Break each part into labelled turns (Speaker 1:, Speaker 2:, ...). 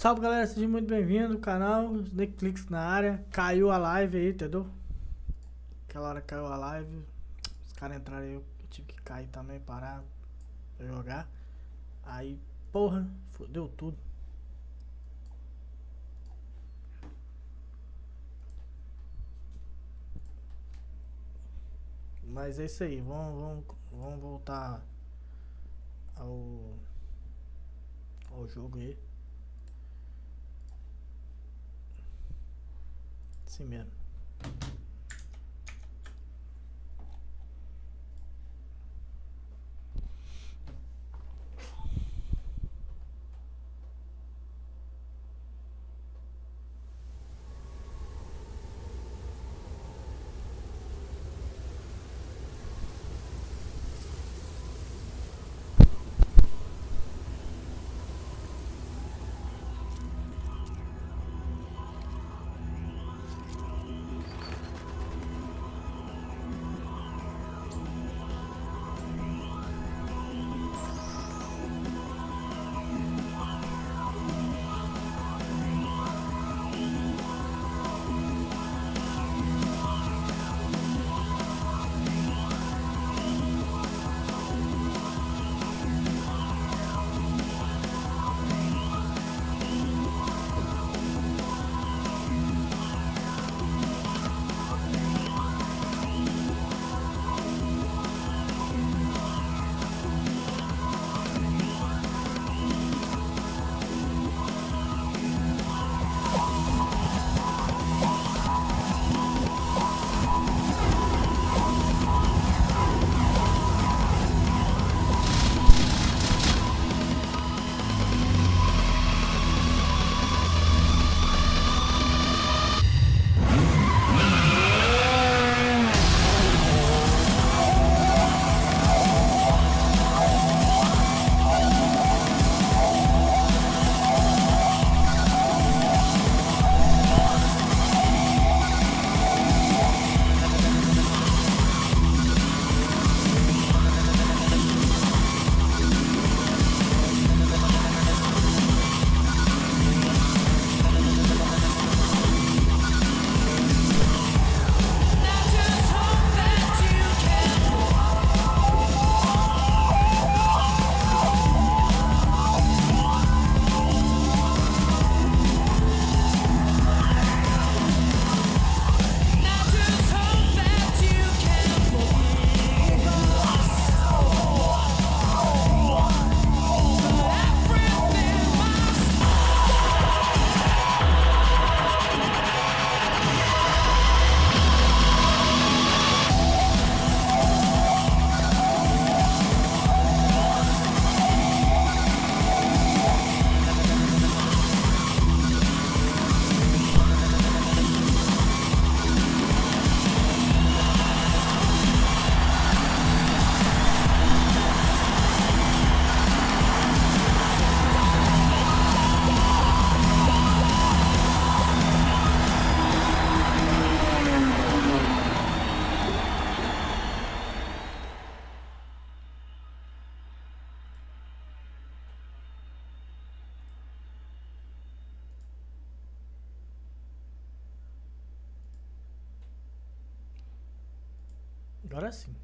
Speaker 1: Salve galera, seja muito bem-vindo ao canal Netflix na área. Caiu a live aí, entendeu? Aquela hora caiu a live. Os caras entraram aí, eu tive que cair também, parar pra jogar. Aí, porra, fodeu tudo. Mas é isso aí, vamos voltar ao jogo aí. Assim mesmo. Agora sim.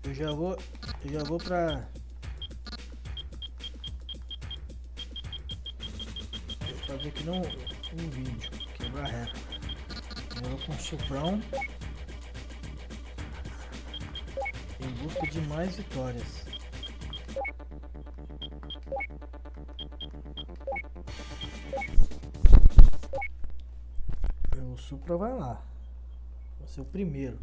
Speaker 1: Eu já vou pra fazer aqui um vídeo, quebrar recorde. Eu vou com o Suprão em busca de mais vitórias. O Supra vai lá. Ser o primeiro.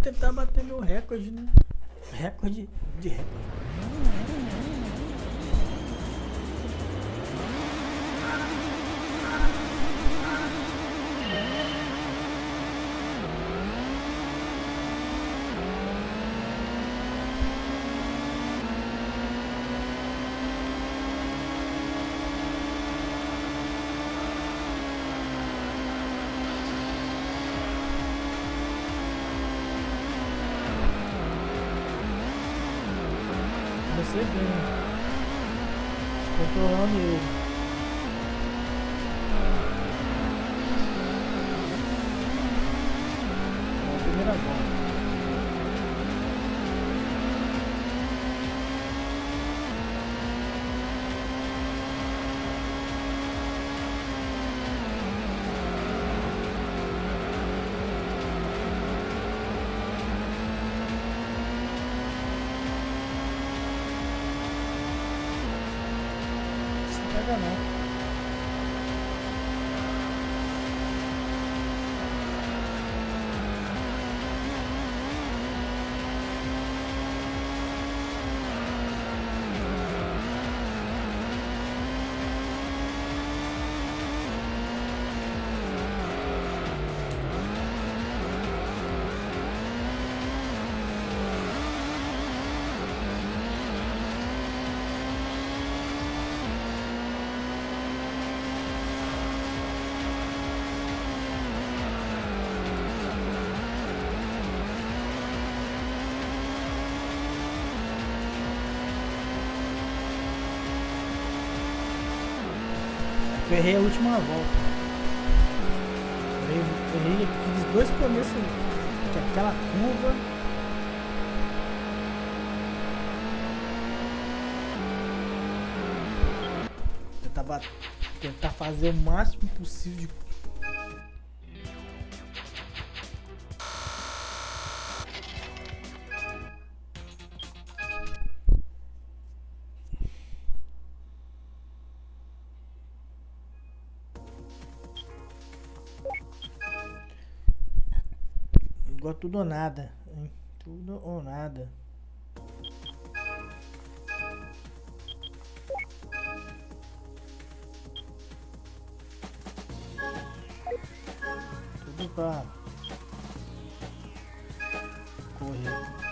Speaker 1: Tentar bater meu recorde, né? Recorde de recorde. Você bem, controlando ele. É a primeira volta. Pega não. Eu errei a última volta. Errei aqueles dois começos, que é aquela curva. Tentar fazer o máximo possível de... Igual tudo ou nada, hein? Tudo ou nada. Tudo pra correr.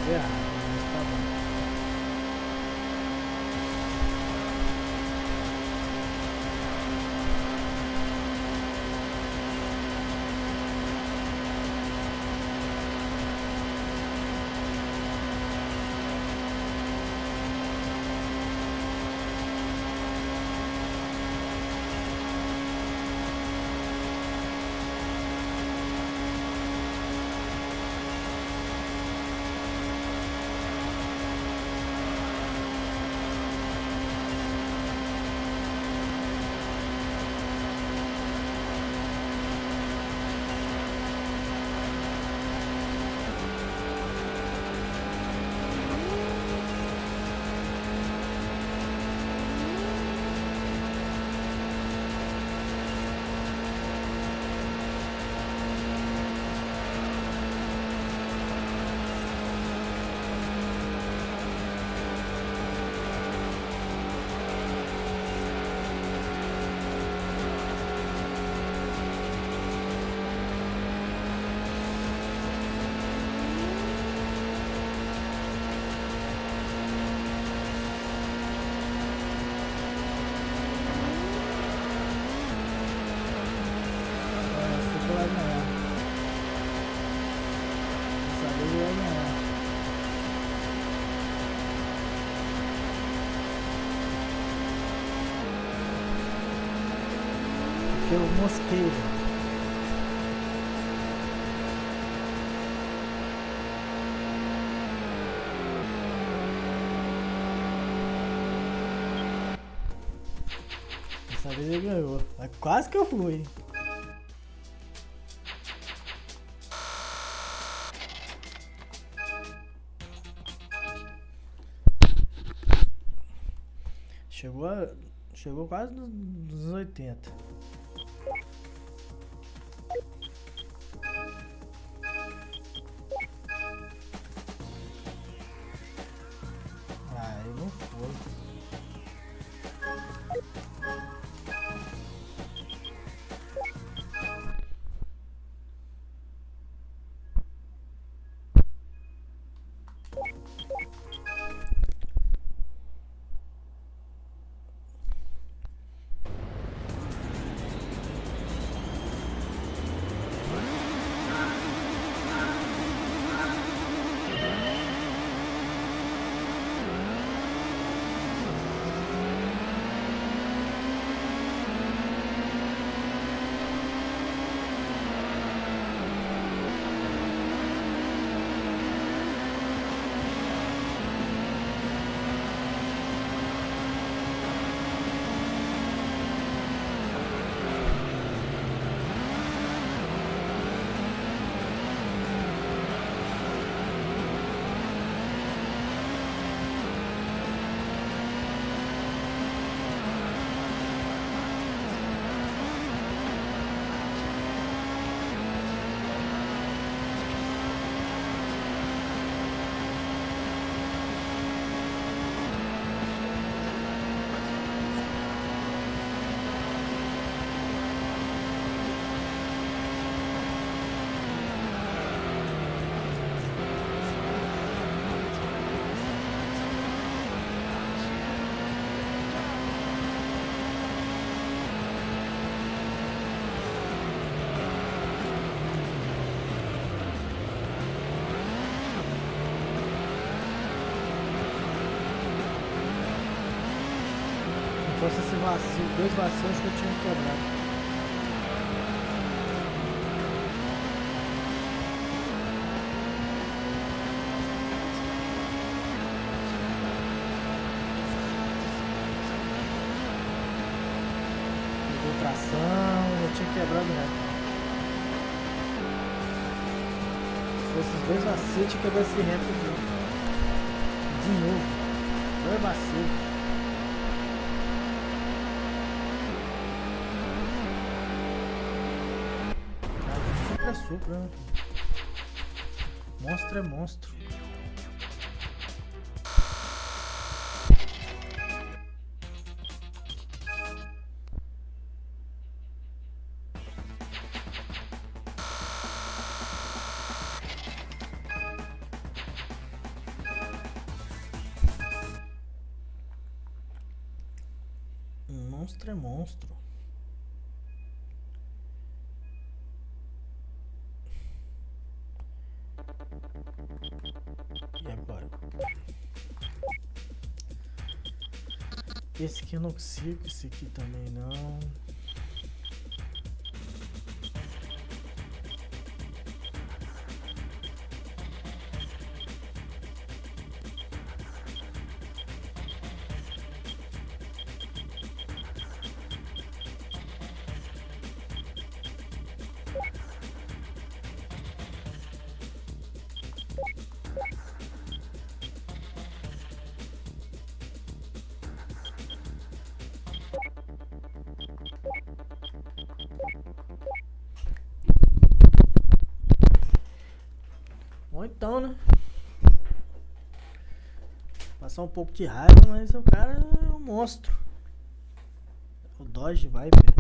Speaker 1: ferrado, mas tá bom. Vai ganhar. Dessa vez ele vai ganhar. Porque o mosqueiro. Dessa vez ele ganhou. Mas quase que eu fui. Chegou quase nos 80. Ah, eu não foi. Se fosse esse vacilo, 2 vacilos que eu tinha quebrado. Pegou tração, eu tinha quebrado reto. Se fosse os 2 vacilos, eu tinha quebrado esse reto de novo. 2 vacilos. É supra, né? Monstro é monstro. Monstro é monstro. E agora? Esse aqui eu não consigo, esse aqui também não. Ou então, né? Passar um pouco de raiva, mas o cara é um monstro. O Dodge Viper.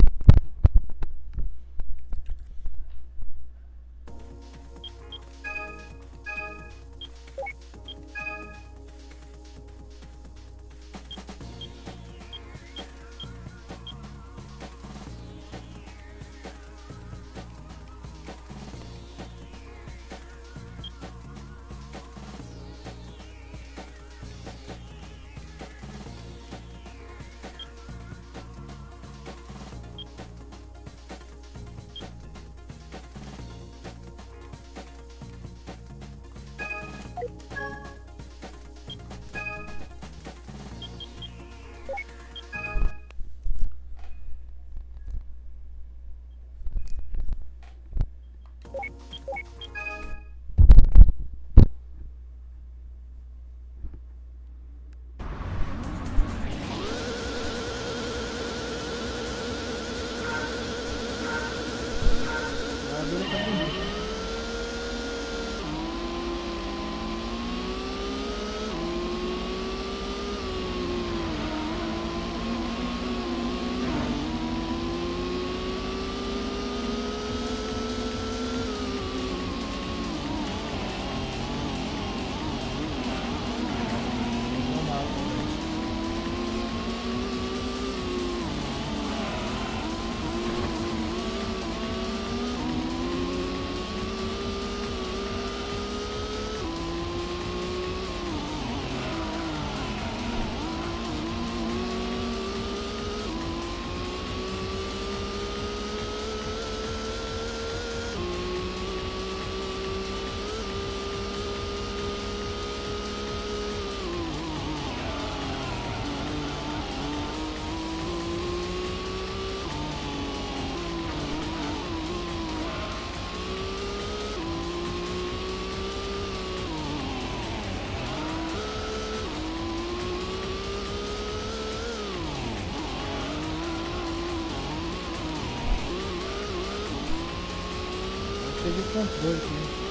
Speaker 1: Teve controle aqui.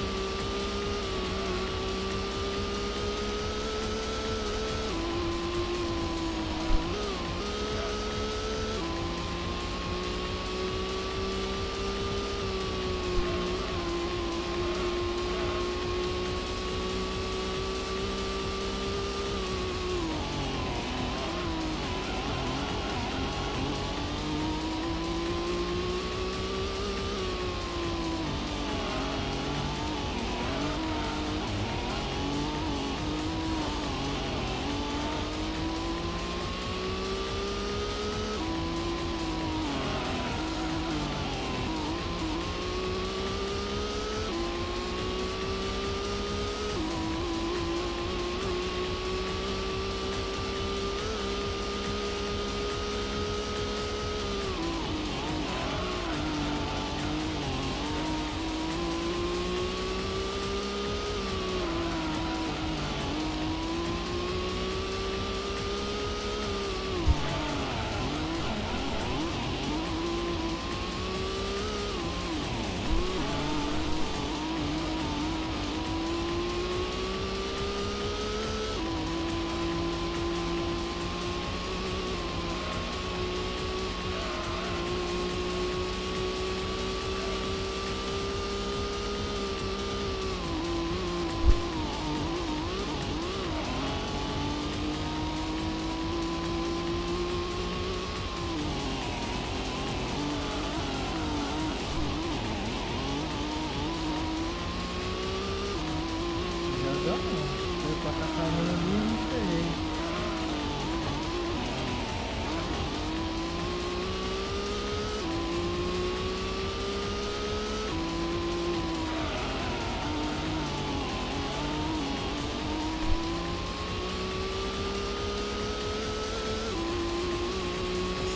Speaker 1: tá caindo ali, eu me ferrei.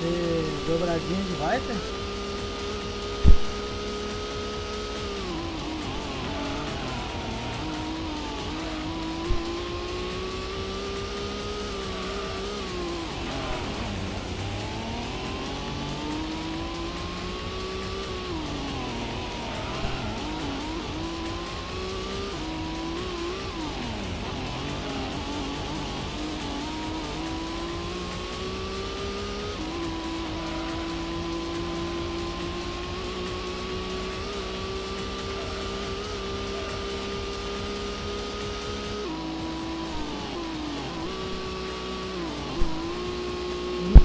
Speaker 1: Você dobradinha de Viper?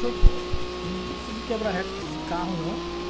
Speaker 1: Não consegui quebrar reto com esse carro não.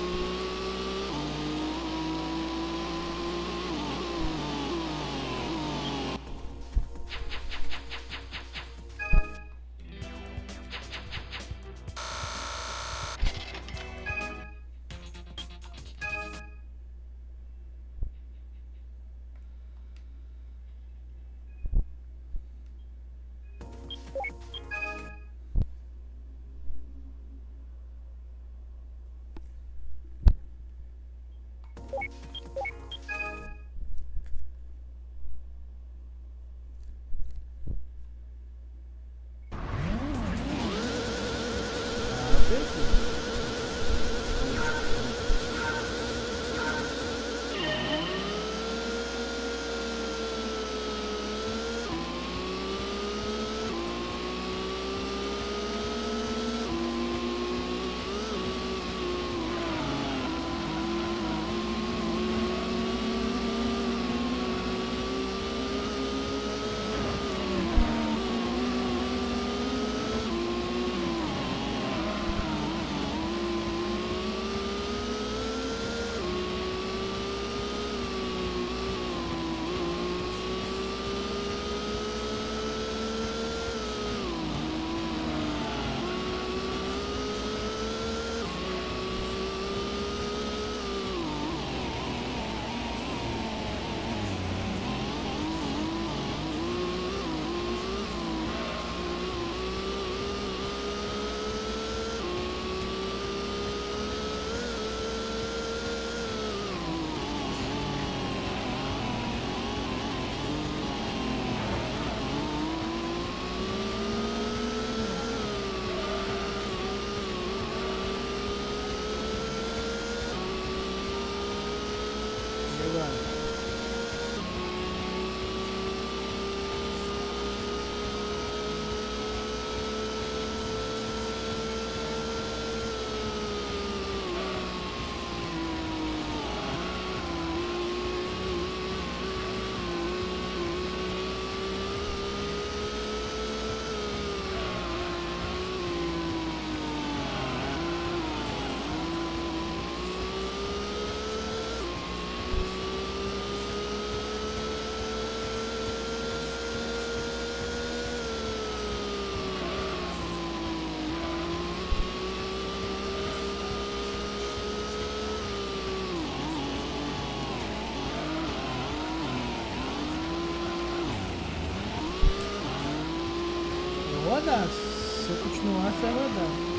Speaker 1: Rodar, se eu continuar, você vai rodar.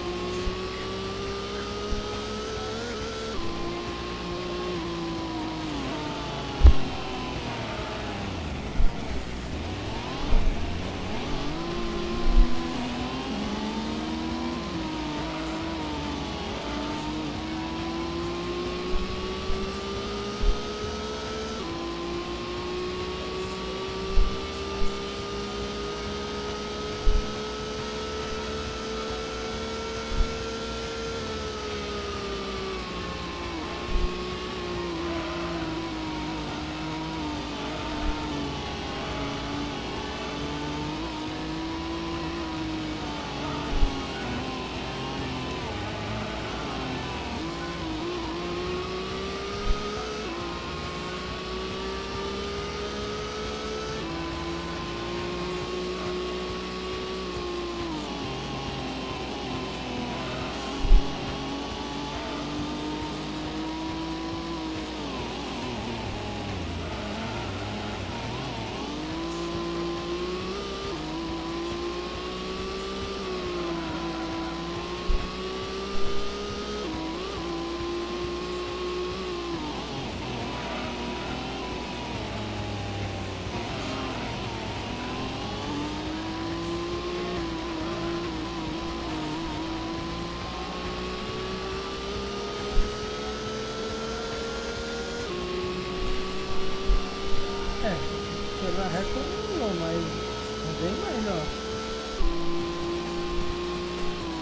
Speaker 1: bom, mas é bem melhor.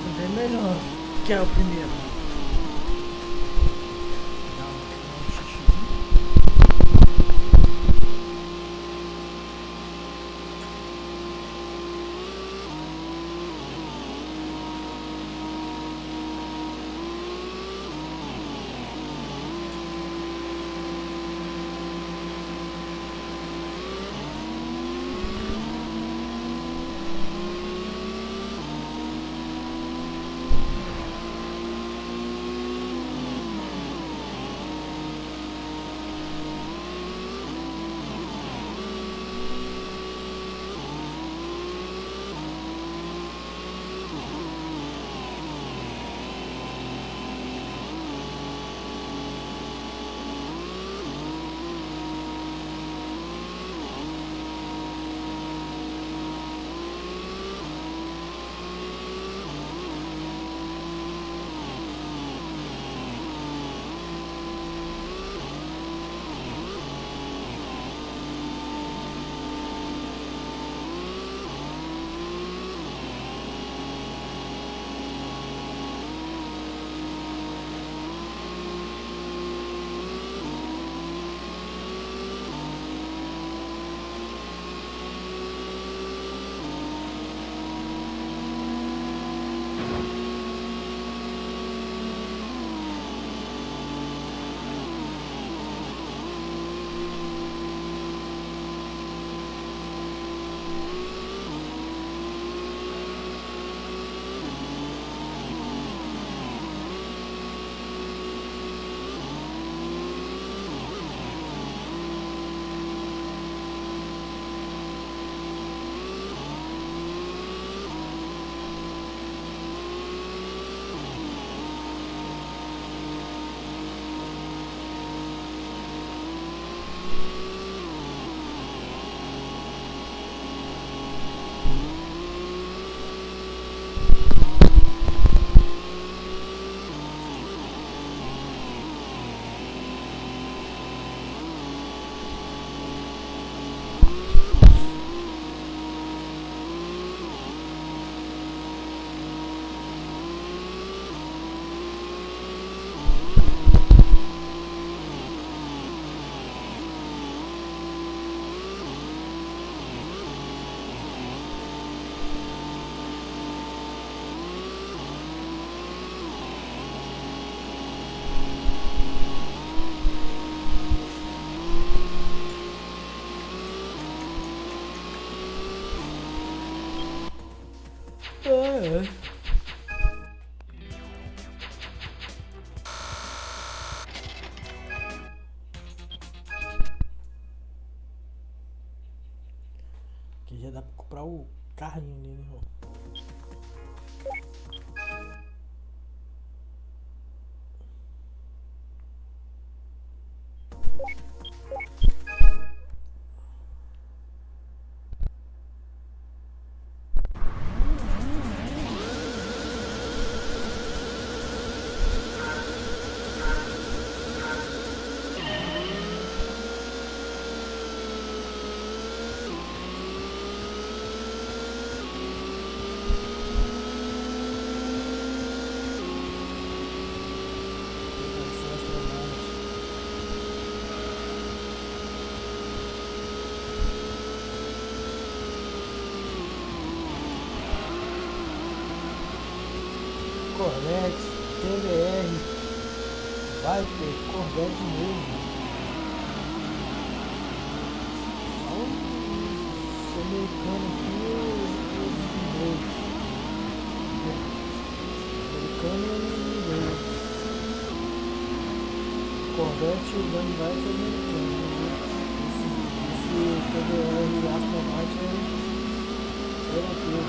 Speaker 1: É bem melhor que é o primeiro. Que já dá pra comprar o carrinho ali, né, irmão? Corvex, TVR, Viper, Corvette de novo. Olha o americano aqui e os ingleses. Americano e inglês. Corvette e o Grand Viper é americano. Esse TVR Aston Martin é europeu.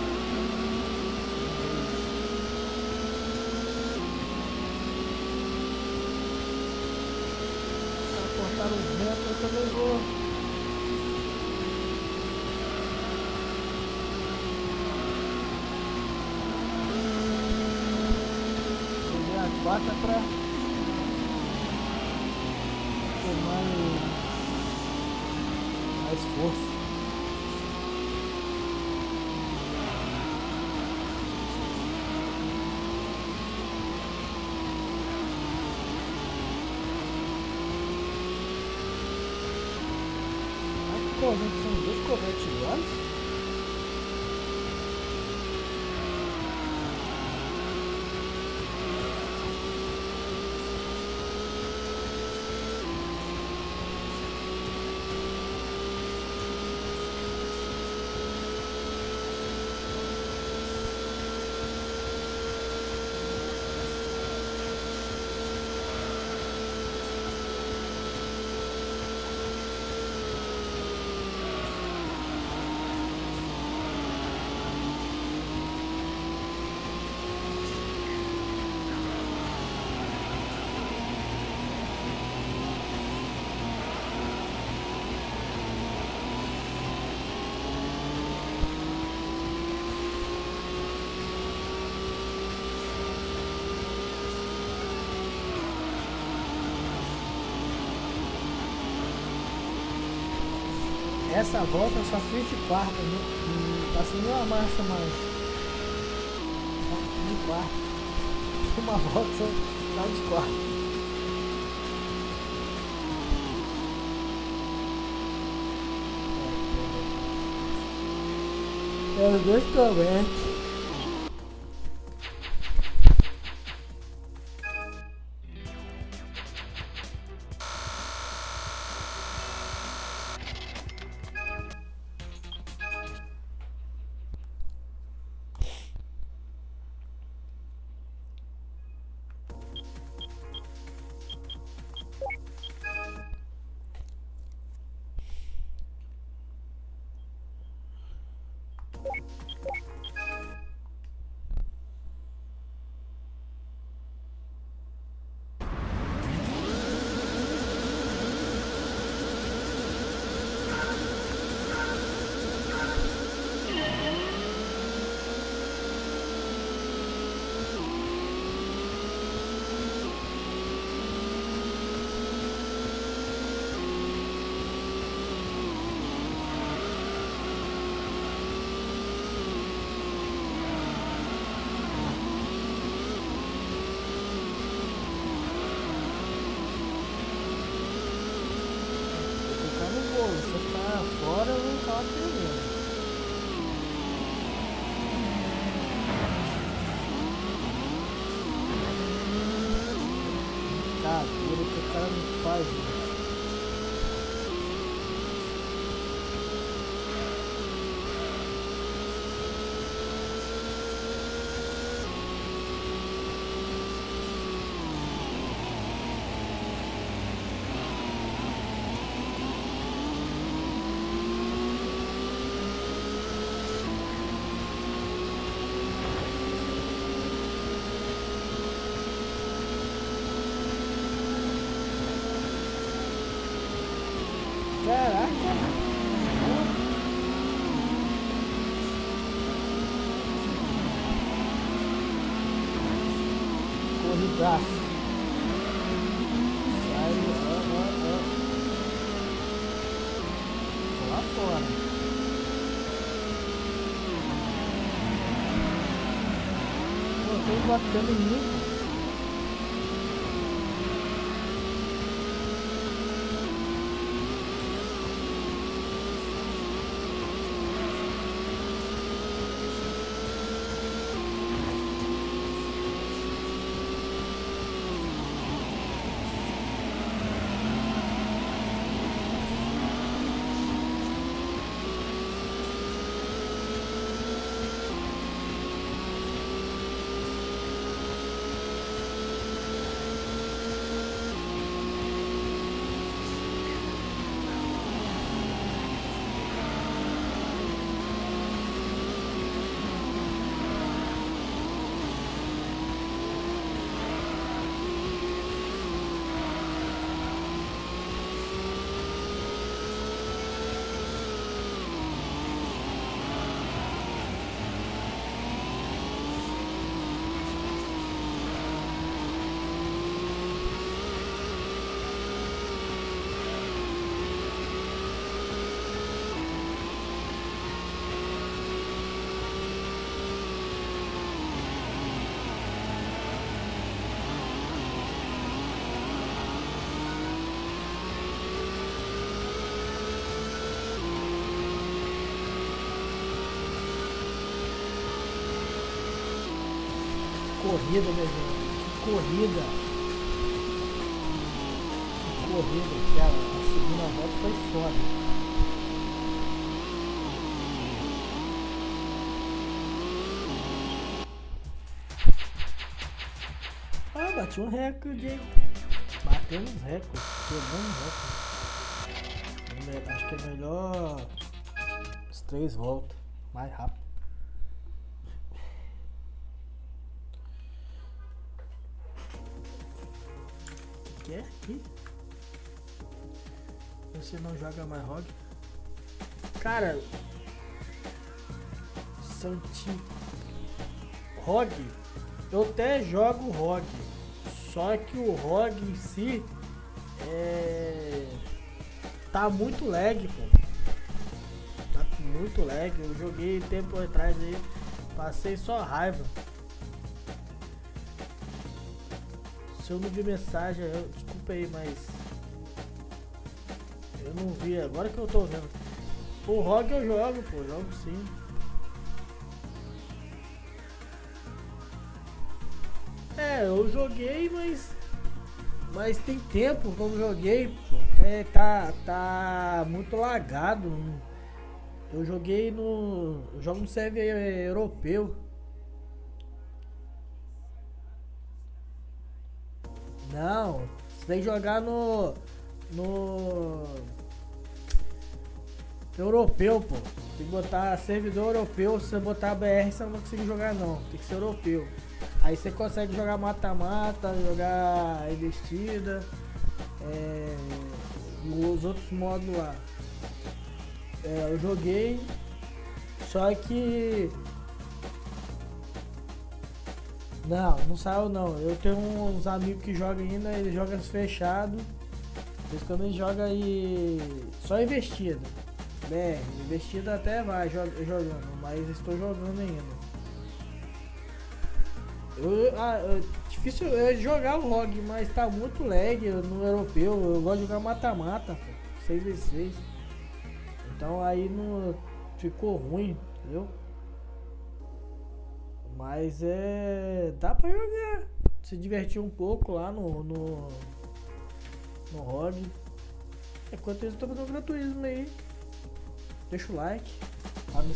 Speaker 1: Cortar o vento, eu também vou. Peguei a 4 pra ter mais força. Essa volta eu só fiz de quarta, assim uma marcha mais. De quarta. Uma volta só de quarta. É os dois comentam. Se eu ficar fora, eu não tava perdendo. Tá, tudo que o cara não faz, né? Caraca! Corridaço! Sai, ó. Tô lá fora. Pô, tô batendo em mim. Corrida, meu gente. Corrida. Cara. A segunda volta foi foda. Ah, bati um recorde, hein? Batemos recordes. Quebramos recorde. Acho que é melhor as 3 voltas. Mais rápido. Que é aqui? Você não joga mais ROG? Cara, ROG, eu até jogo ROG, só que o ROG em si tá muito lag, pô. muito lag. Eu joguei tempo atrás aí, passei só raiva. Se eu não vi mensagem, desculpa aí, mas eu não vi, agora que eu tô vendo. O ROG eu jogo, pô, jogo sim. Eu joguei, mas tem tempo que eu não joguei, pô. Tá muito lagado. Eu joguei eu jogo no server europeu. Não, você tem que jogar no europeu, pô. Tem que botar servidor europeu. Se você botar BR, você não vai conseguir jogar não. Tem que ser europeu. Aí você consegue jogar mata-mata, jogar investida, e os outros modos lá. Eu joguei, só que não saiu não. Eu tenho uns amigos que jogam ainda, eles jogam fechado. Eles também jogam aí só investida. Investida até vai jogando, mas estou jogando ainda. Difícil jogar o ROG, mas tá muito lag no europeu. Eu gosto de jogar mata-mata, 6v6. Então aí não ficou ruim, entendeu? Mas dá pra jogar, se divertir um pouco lá no ROG. Enquanto isso, eu tô fazendo gratuismo aí. Deixa o like lá no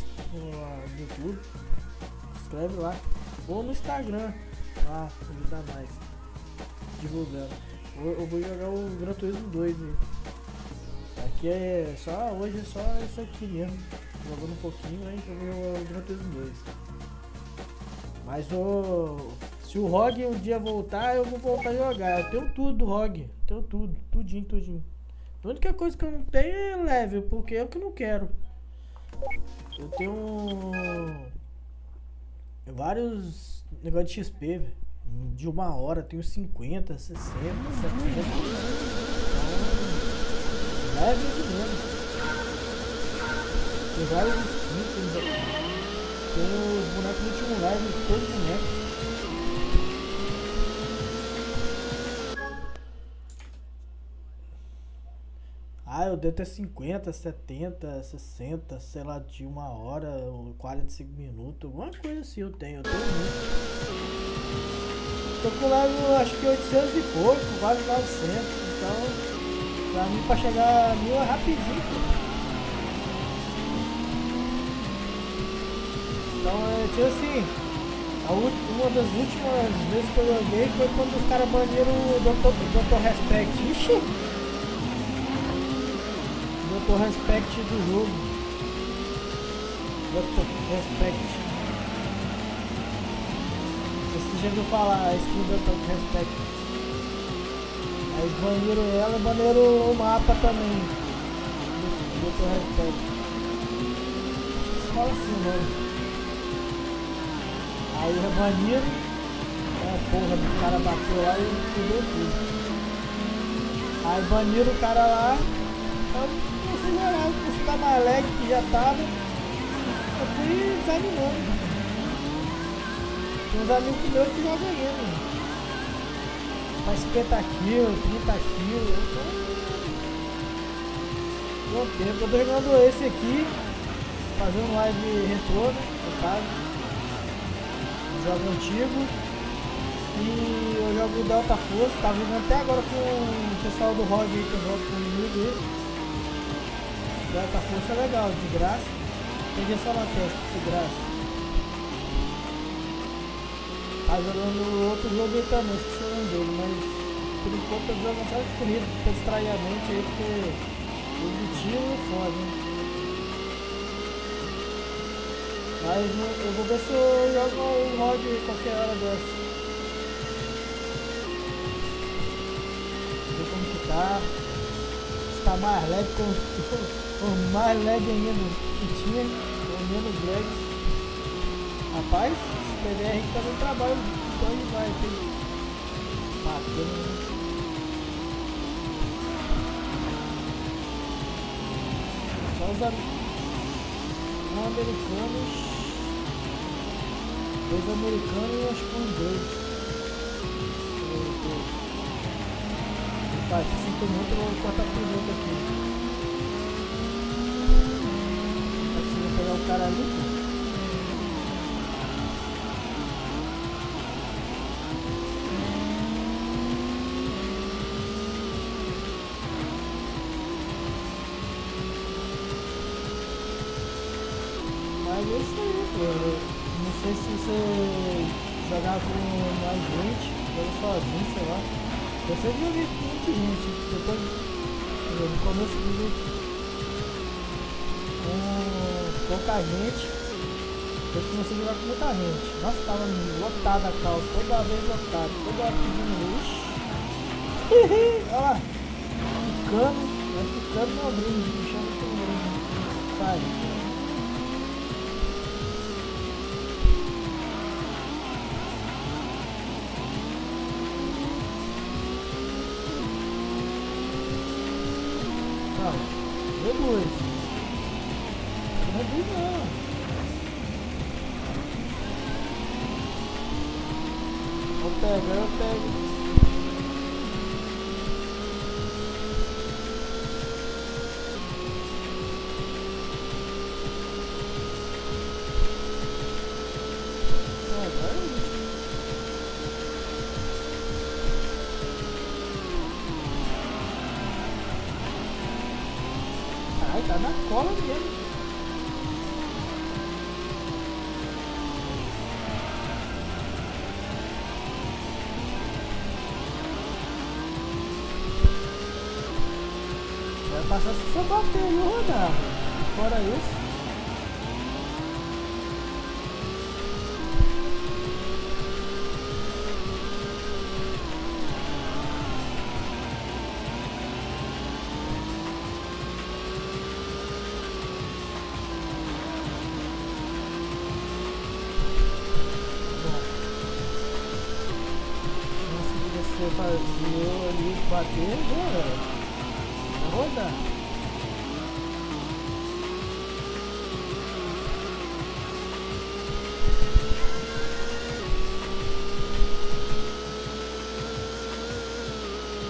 Speaker 1: YouTube. Se inscreve lá. Ou no Instagram, lá, ajuda mais, divulgando. Eu vou jogar o Gran Turismo 2 aí. Aqui hoje é só isso aqui mesmo. Jogando um pouquinho, aí eu vou jogar o Gran Turismo 2. Mas se o ROG um dia voltar, eu vou voltar a jogar. Eu tenho tudo do ROG, tenho tudo, tudinho. A única coisa que eu não tenho é level, porque é o que eu não quero. Eu tenho vários negócios de XP, velho. De 1 hora, tenho 50, 60, 70. Então, leve mesmo. Tem vários skins, tem os bonecos do último live, todos os bonecos. Eu devo ter 50, 70, 60, sei lá, de 1 hora, 45 minutos, alguma coisa assim eu tenho muito. Tô com level, acho que 800 e pouco, quase 900, então pra mim pra chegar a 1000 é rapidinho, pô. Então tipo assim, uma das últimas vezes que eu joguei foi quando os caras baniram o Dr. Respect. Ixi! Dr. Respect do jogo. Dr. Respect. Você já viu falar a skin do Dr. Respect? Aí baniram ela e baniram o mapa também. Dr. Respect. Você fala assim o nome. Aí baniram. Porra, o cara bateu lá e perdeu tudo. Aí baniram o cara lá. Você jogar, você tá mais lag que já tava. Eu fui desanimando. Tem uns amigos meus que jogam ainda. Faz 50 kg, 30 kg. Bom tempo. Eu tô jogando esse aqui. Fazendo live retrô, no caso. Jogo antigo. E eu jogo Delta Force. Tava jogando até agora com o pessoal do ROG aí que eu jogo comigo dele. Delta Força é legal, de graça. Peguei só na testa, de graça. Tá jogando outro jogo aí também, esqueci o nome dele, mas por enquanto eu jogo só escolhido pra distrair a mente aí, porque o de tiro é foda, né? Mas eu vou ver se eu jogo o ROG qualquer hora dessa. Ver como que tá. Se tá mais leve com mais lag ainda que tinha, ou menos lag. Rapaz, esse PDR tá no trabalho, então ele vai ter batendo. Só os amigos. americanos. 2 americanos e acho que um inglês. Tá, aqui sinto muito, eu vou cortar piloto aqui. Tá conseguindo pegar o cara ali, pô? Mas é isso aí, pô. Não sei se você jogar com mais gente, ou sozinho, sei lá. Eu sempre joguei com muita gente, depois no começo do jogo com pouca gente, depois comecei a jogar com muita gente. Nossa, tava lotada a cal, toda vez lotado, toda hora pedindo lixo. Olha lá, ficando no brinde, me chama de brinde. Sai, depois. Não é bem não. Eu pego. Ai, tá na cola mesmo. Vai passar se você bater e rodar. Fora isso. Você fazia ali bater, vai rodar.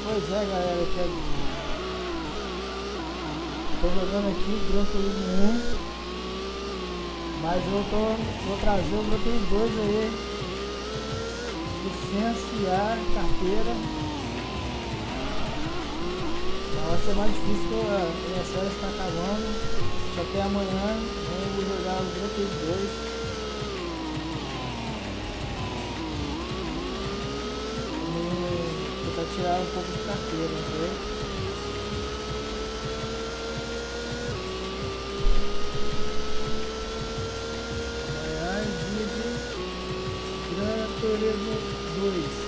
Speaker 1: Pois é, galera, tô jogando aqui Gran Turismo 1, mas eu vou trazer o Gran Turismo 2 aí. Licenciar carteira. Vai ser mais difícil porque a minha série está acabando. Só que amanhã eu vou jogar o Gran Turismo 2. E tentar tirar um pouco de carteira, entendeu? Gran Turismo 2.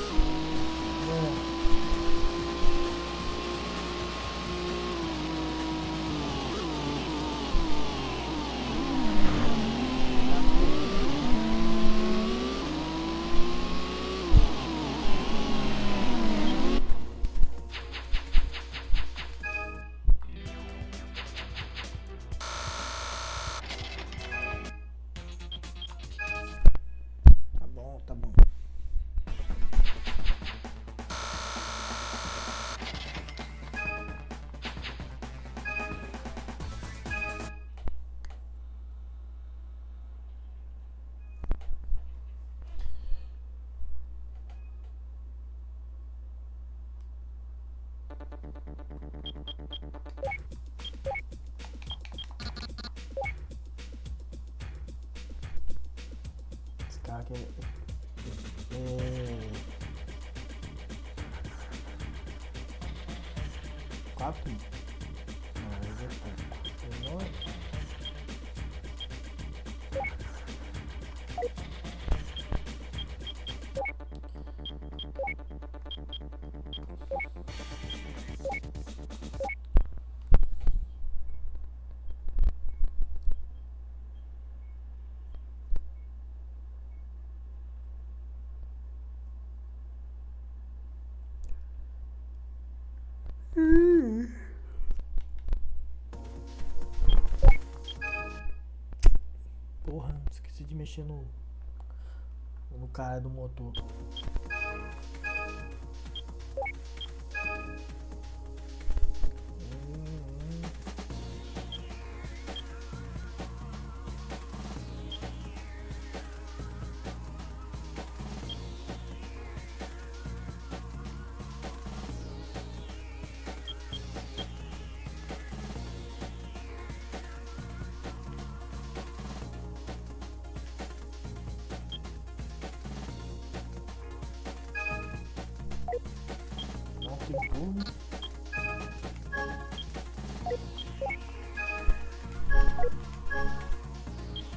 Speaker 1: Tá bom. Esse cara aqui é 4? Não, hoje é 4. Porra, esqueci de mexer no cara do motor. Não tem turno.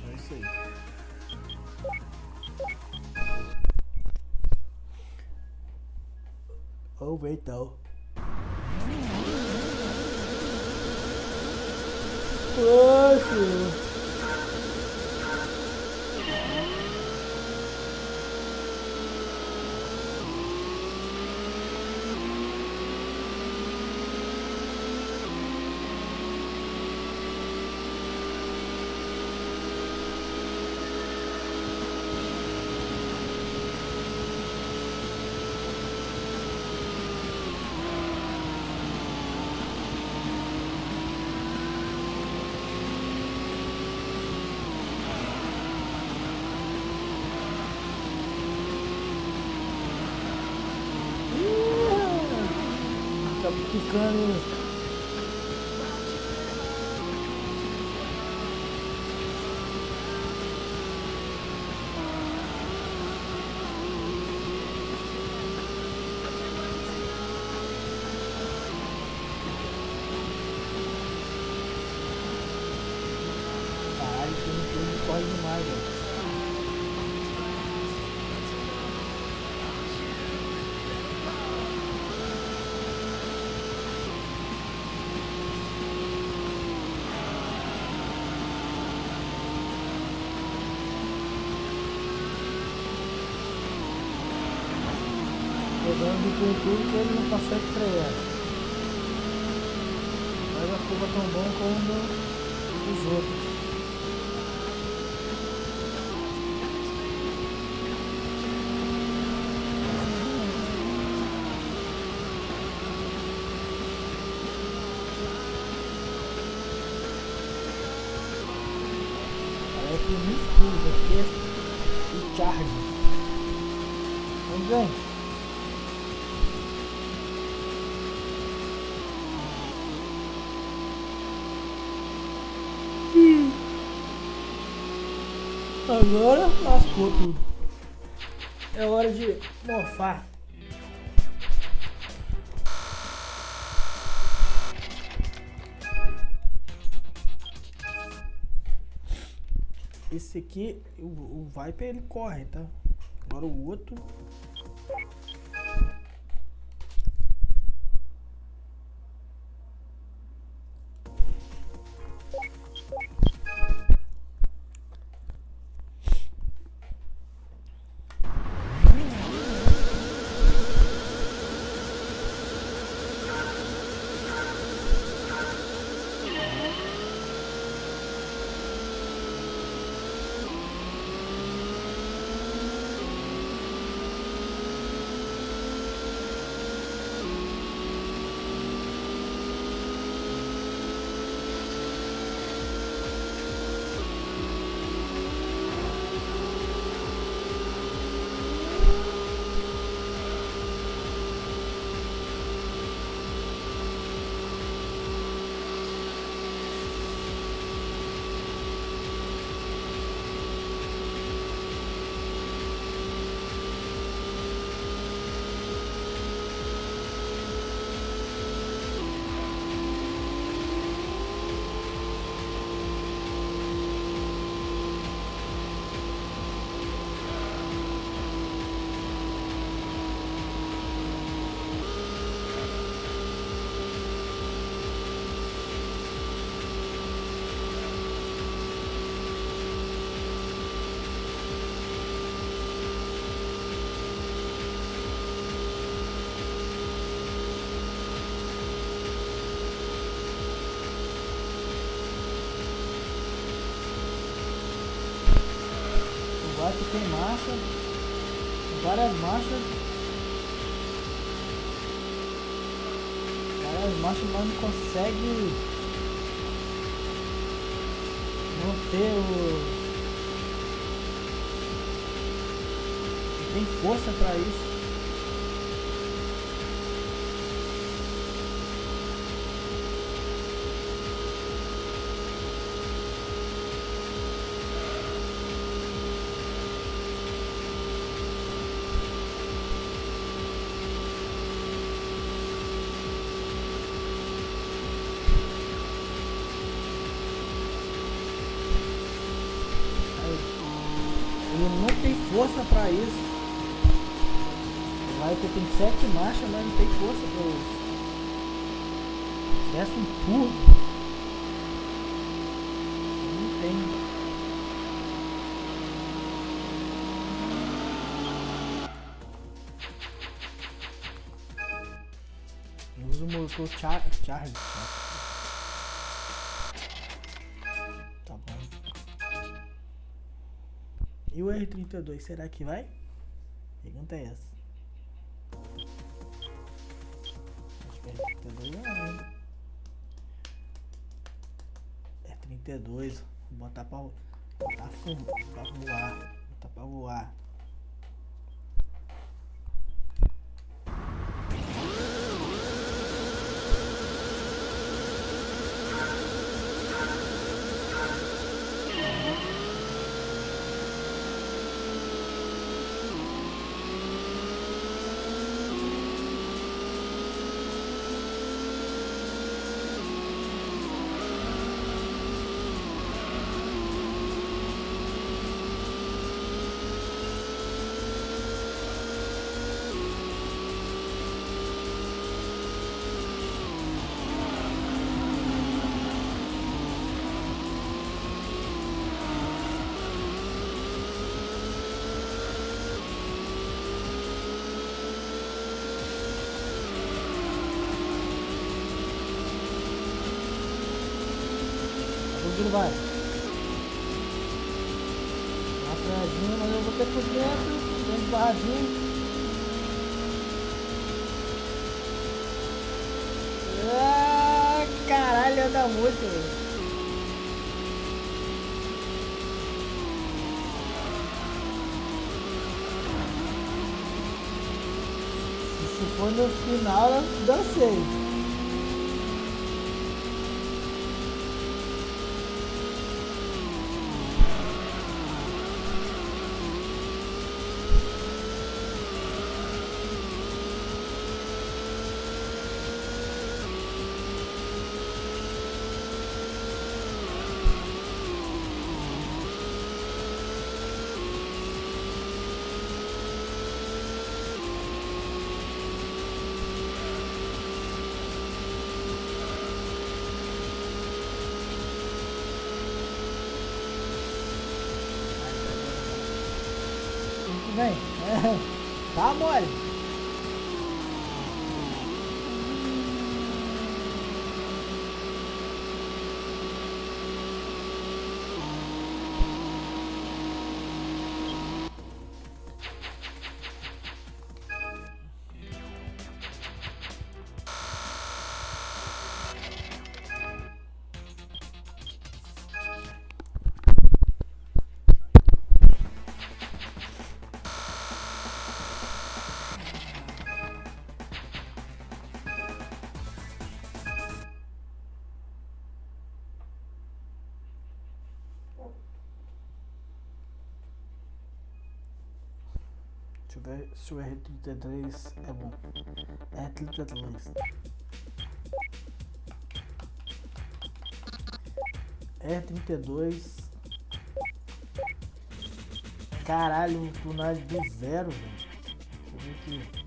Speaker 1: É isso aí. Vamos ver então. Poxa. Acaba quicando. Caralho, tem um turno corre demais, velho. Pegando de tudo que ele não consegue frear. Mas a curva tão bom como os outros. É que muito tudo aqui é o charge. Vamos ver. Agora lascou tudo. É hora de morfar. Esse aqui, o Viper ele corre, tá? Agora o outro. Vai que tem marcha. Várias marchas. Várias marchas, mas não consegue manter o... Não tem força pra isso. Ele não tem força pra isso. Vai ter 7 marchas, mas não tem força pra isso. Se tivesse um turbo, não tem. Eu uso o motor Charlie. Tá bom. E o R32, será que vai? Pergunta é essa. Acho que o R32 vai. R32, vou botar pra voar. Botar pra voar. Onde ele vai? Atrasinho, mas eu vou ter por dentro barradinho. Ah, caralho, anda muito. Se for no final, eu dancei. Vem, tá mole. Deixa eu ver se o R33 é bom. R33. R32. Caralho, um tunagem do zero, velho. Deixa eu ver aqui.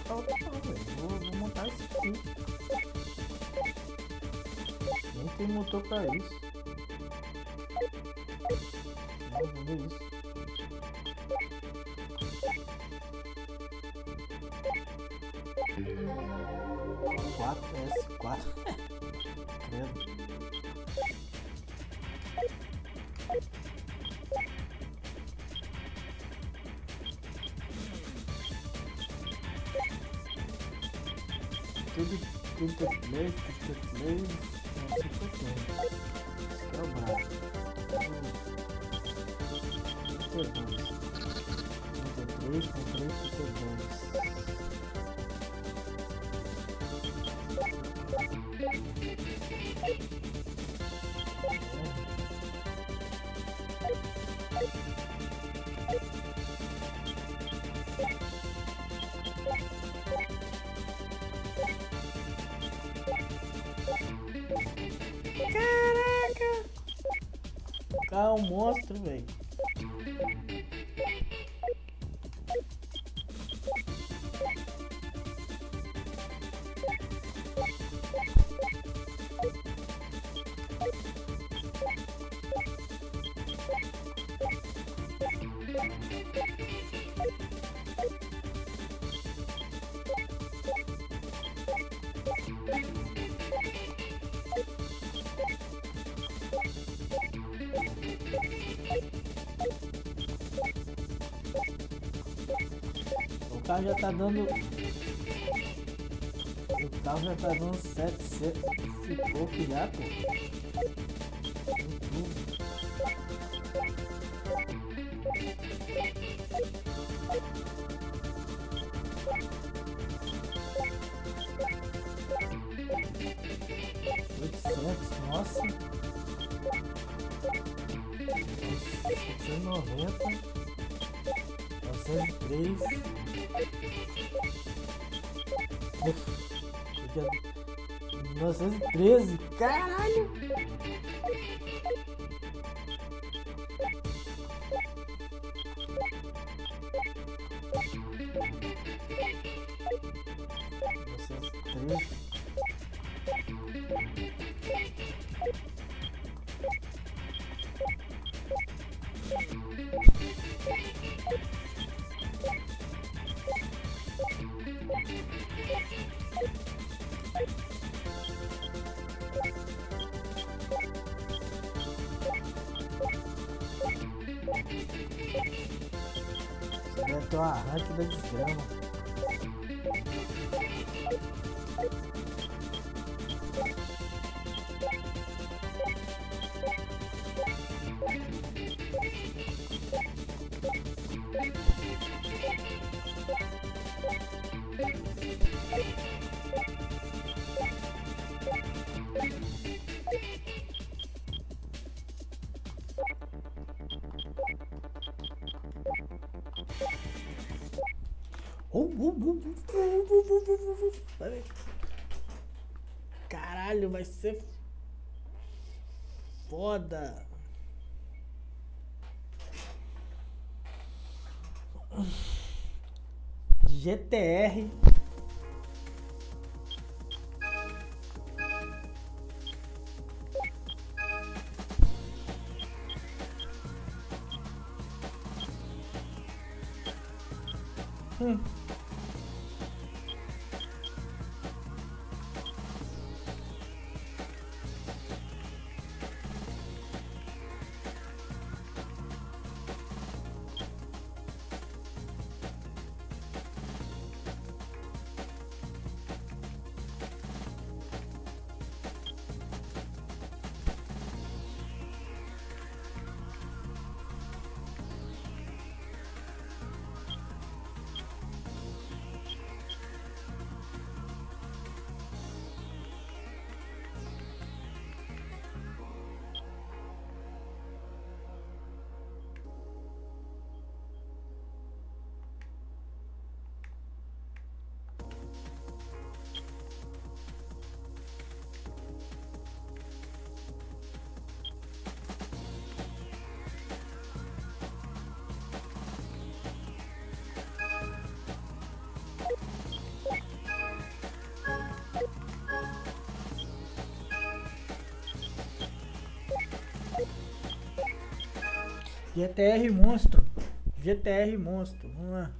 Speaker 1: montar outro não, velho. Vou montar esse aqui. Nem tem motor pra isso. Não, vamos ver isso. S4. Credo. Tudo 33, 33, não sei o que tem. Esse aqui é o brabo. 32. 33, 33, 32. Caraca! O cara é um monstro, velho. O carro já tá dando. O carro já tá dando 700 e pouco já, pô. Nossa, 790, 903, 913, caralho! Deve ter um arranque da desgrama. Caralho, vai ser foda. GTR. GTR monstro. GTR monstro. Vamos lá.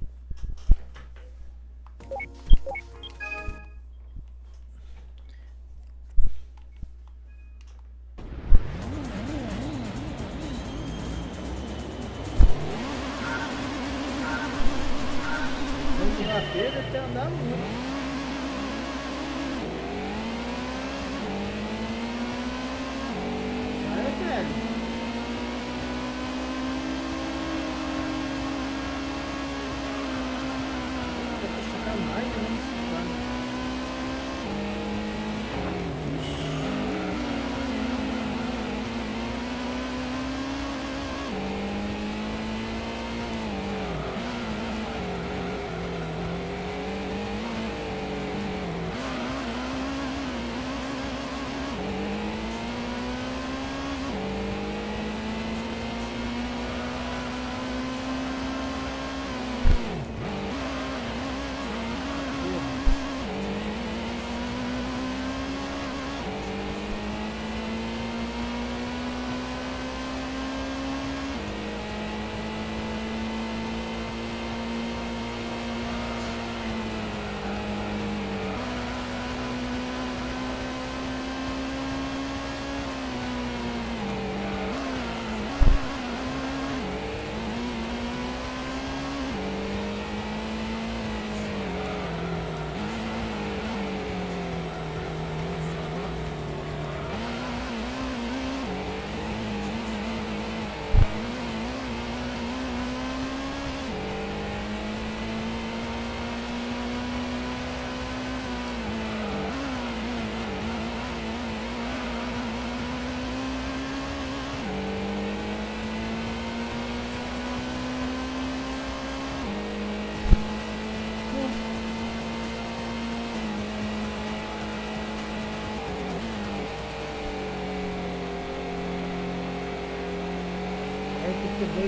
Speaker 1: Se eu bater, deve ter andado muito.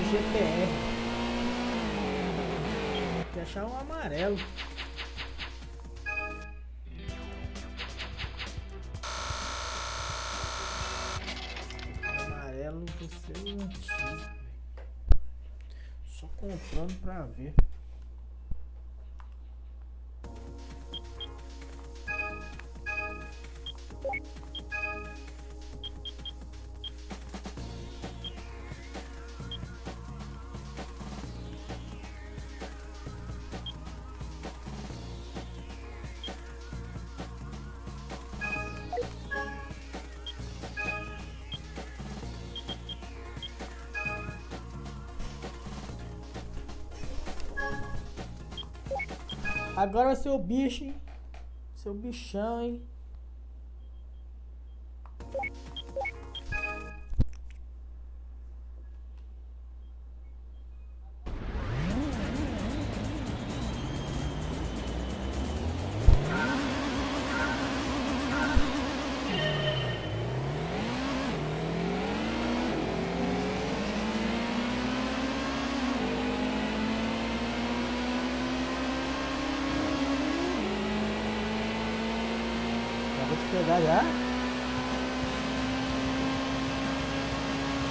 Speaker 1: GTR. Tem que achar um amarelo. Amarelo do seu antigo. Só comprando pra ver. Agora seu bicho, hein? Seu bichão, hein? Pegar já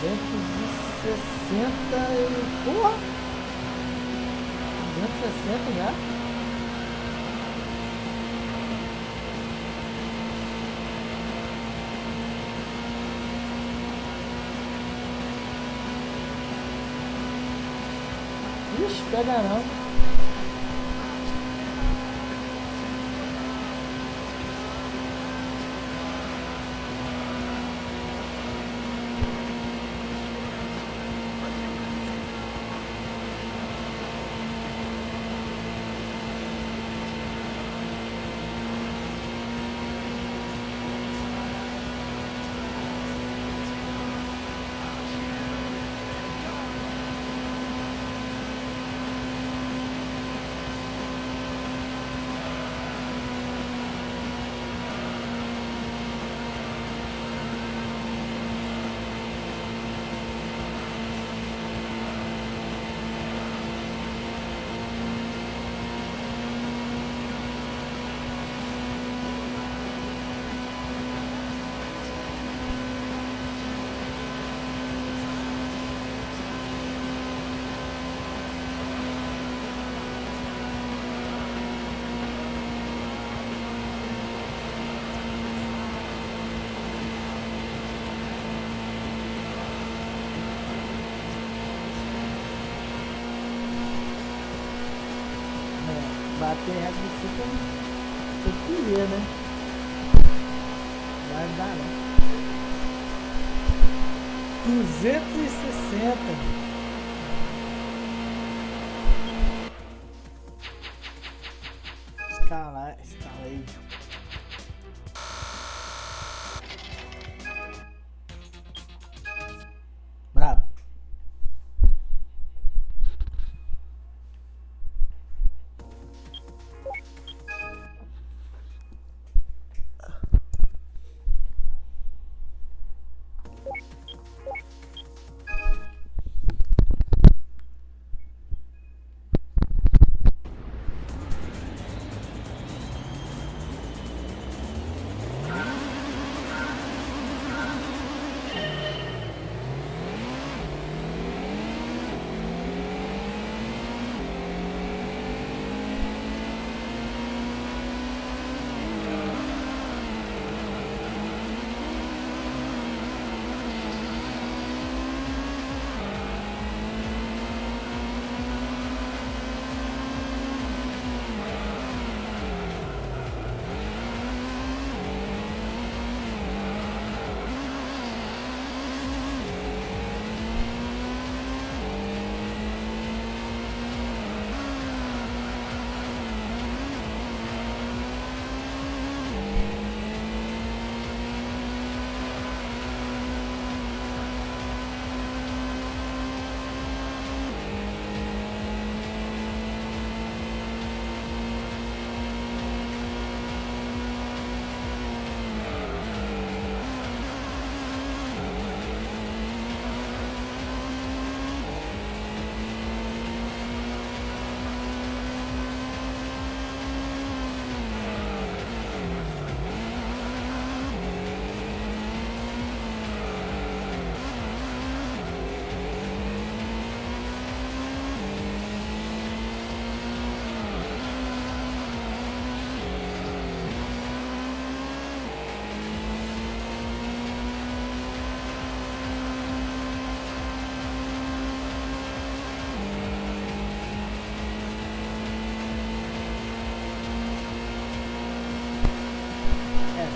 Speaker 1: 260 e... Porra! 260 já. Ixi, pega não. bater reto de super, eu queria, né? Vai dar, né? 260. Escala aí. Brabo.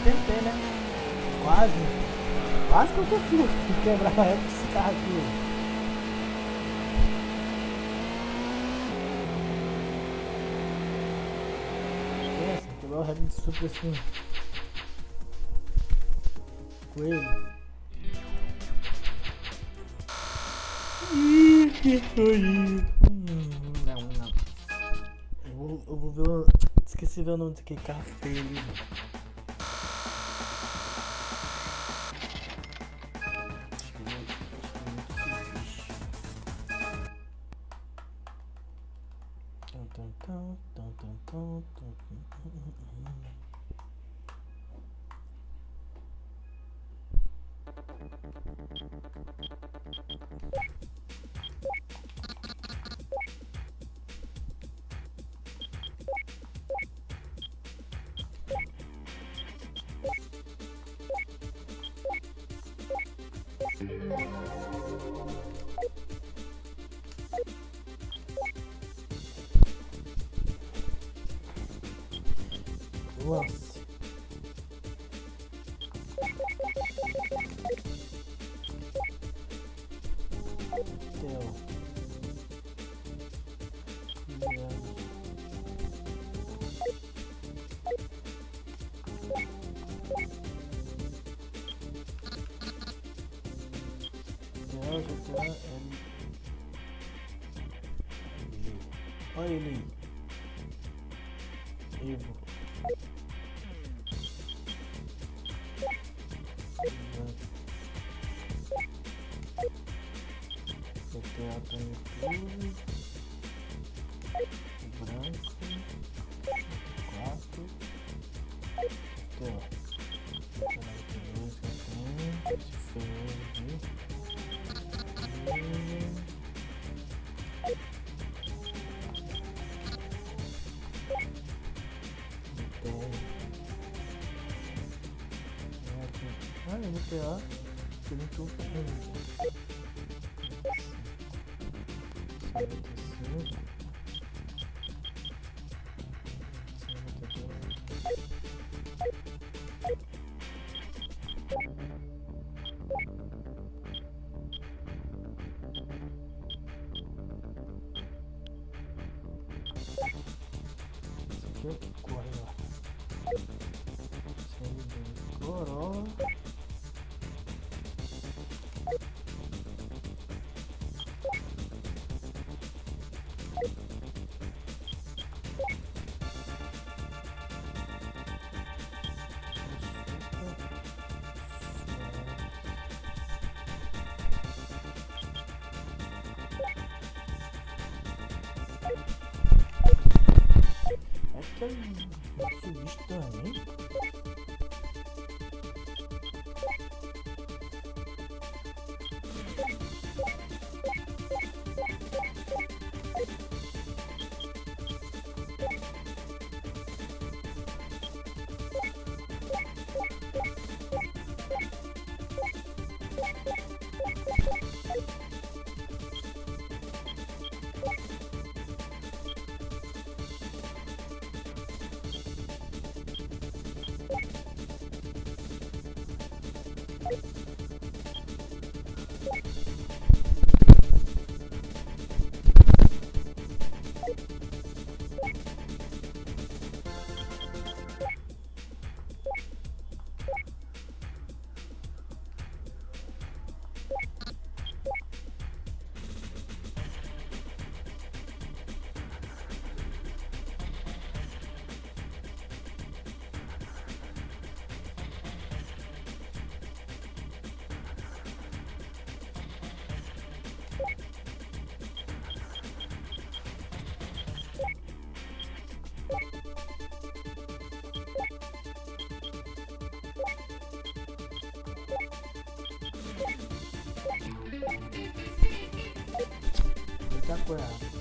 Speaker 1: Tentei, né? Quase que eu consigo quebrar esse carro aqui. Pensa, quebrar o reto de super assim. Coelho. Que foi isso? Não. Eu vou ver. Esqueci de ver o nome daquele carro feio ali. Lance. Teu. Olha ele aí. Evo. GTA tá em tudo. Branco. 4. GTA. Esse feio aqui. Olha, GTA, que não tô fazendo. 75. aqui, ó, que cor aí, ó. CL2 Corolla. Acho que é Mitsubishi também. Muita coisa.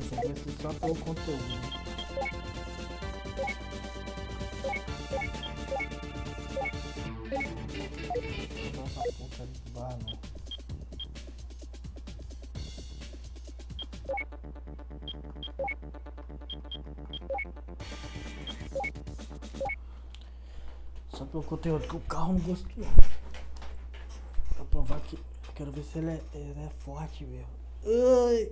Speaker 1: Esse aqui vai ser só pelo conteúdo, né? Vou botar essa ponta ali do bar, né? Só pelo conteúdo que o carro não gostou. Pra provar que eu quero ver se ele é forte mesmo. Ai.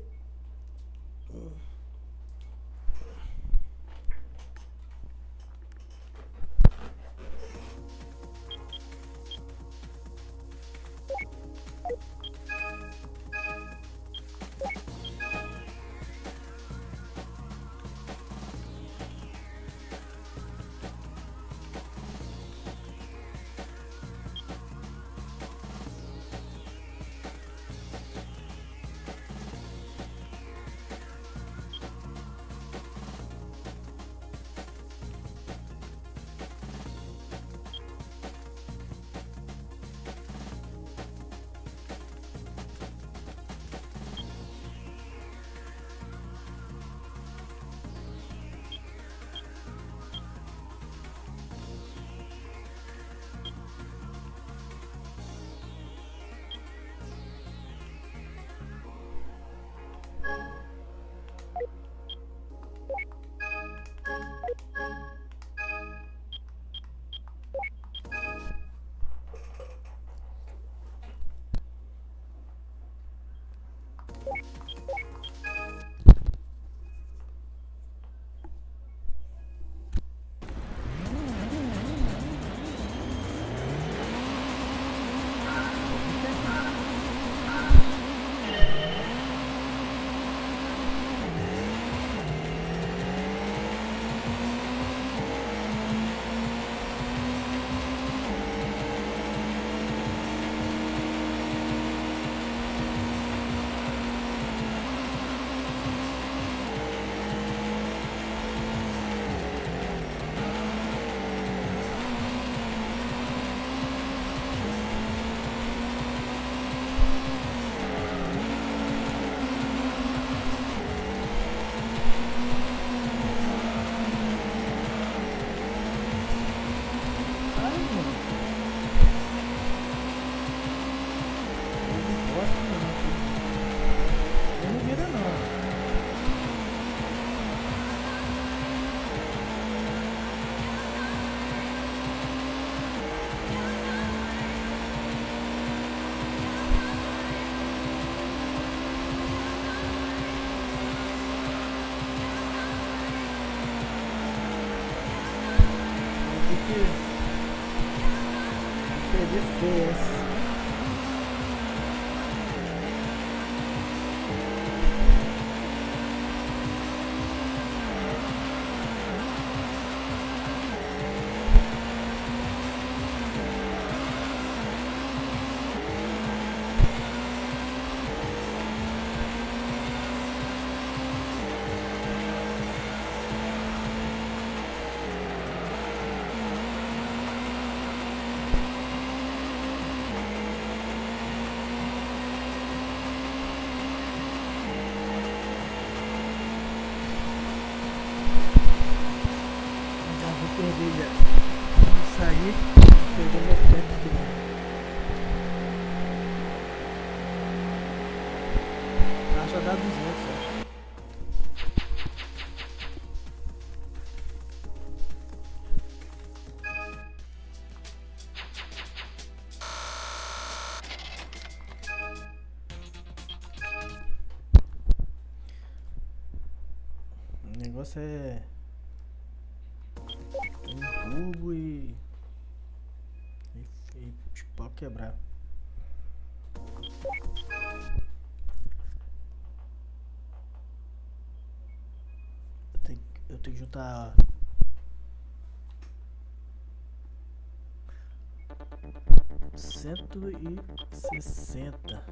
Speaker 1: Peguei feio esse. Perdi já. Isso aí, perdeu meu tempo aqui. Tá, já dá 200, ó. O negócio é turbo e pau quebrar. Eu tenho que juntar 160.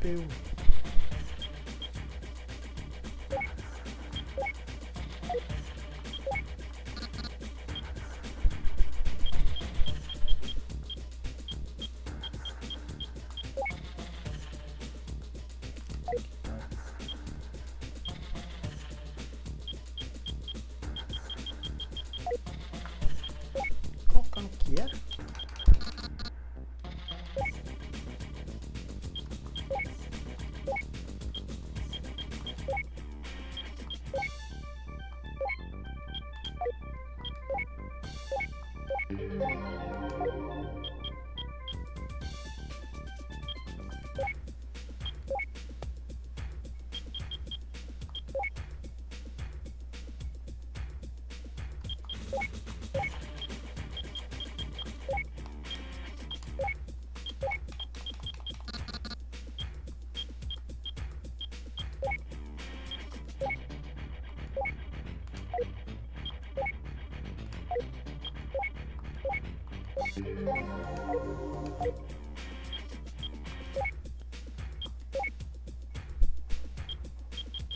Speaker 1: Eu qual que era?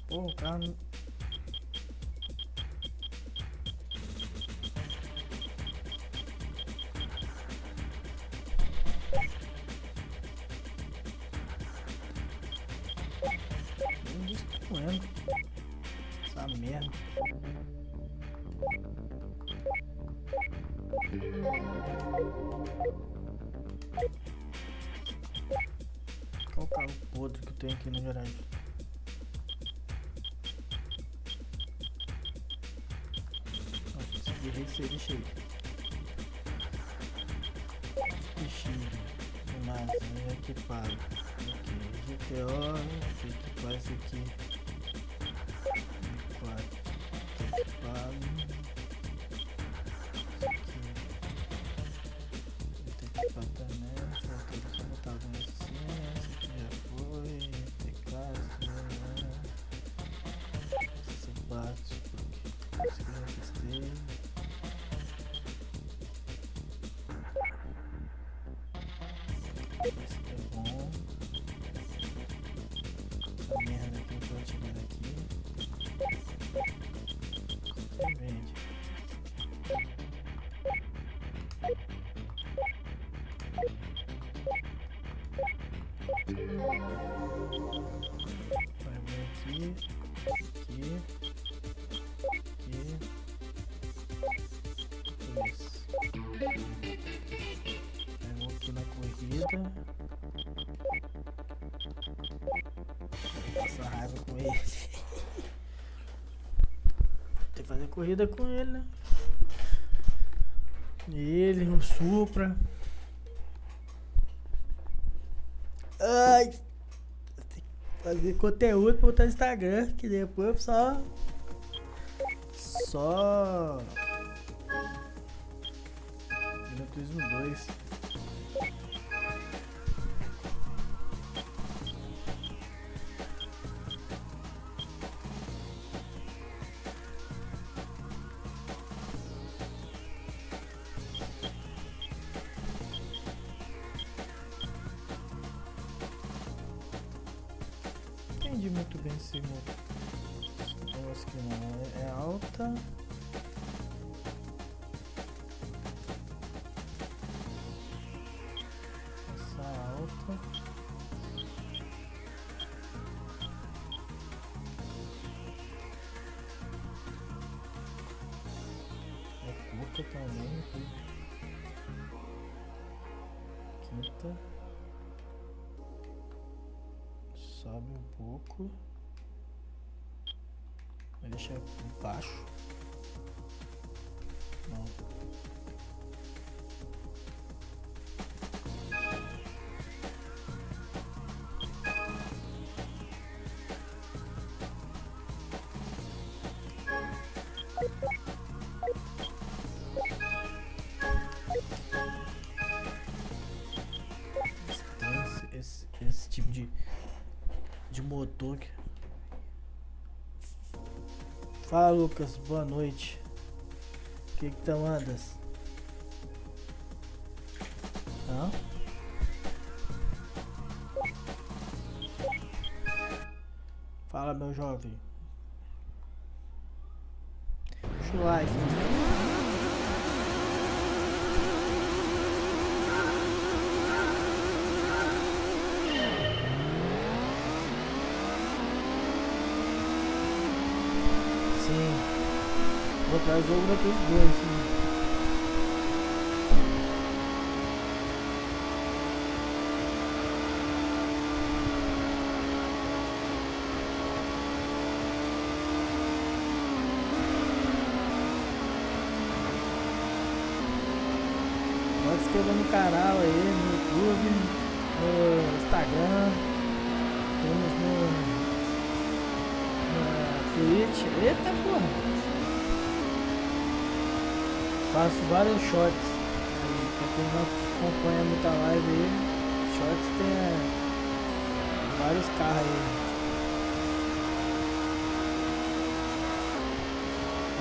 Speaker 1: Pô, o cara não... destruindo essa merda. Qual o carro podre que eu tenho aqui na garagem? Nossa, deixa aí. Mais, equipado. Aqui, GTO, equipar esse aqui. 4 equipado. Tem que equipar também. Só botar algumas assim. Esse aqui já foi. TK, esse bate, porque esse aqui já testei. Esse aqui é bom. Essa merda aqui eu vou tirar daqui. Você vende. Vai vir aqui. Isso. Pegou aqui na corrida. Passa raiva com ele. Tem que fazer corrida com ele, né? Ele, o Supra. Ai, tem que fazer conteúdo pra botar no Instagram, que depois só Gran Turismo 2. Entendi muito bem esse negócio aqui não. É alta. Essa alta. É curta também. Quinta. Sobe um pouco. Vai deixar baixo. Não. Esse tipo de motor aqui. Fala, Lucas, boa noite. O que tu andas? Hã? Fala, meu jovem. Deixa o like. Vou trazer o jogo daqueles dois. Pode se inscrever no canal aí, no YouTube, no Instagram, temos no Twitch. Eita porra! Faço vários shorts. Pra quem não acompanha muita live aí, shorts tem vários carros aí.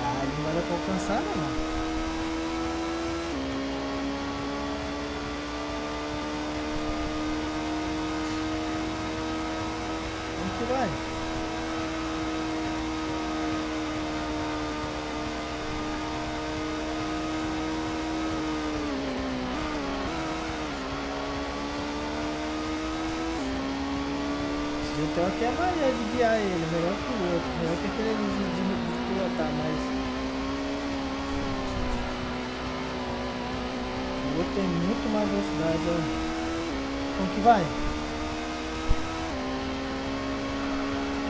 Speaker 1: Ah, não vai dar pra alcançar não. Como que vai? Então aqui é maneiro de guiar ele, melhor que o outro, melhor que aquele de pilotar, mas o outro tem muito mais velocidade, ó. Como que vai?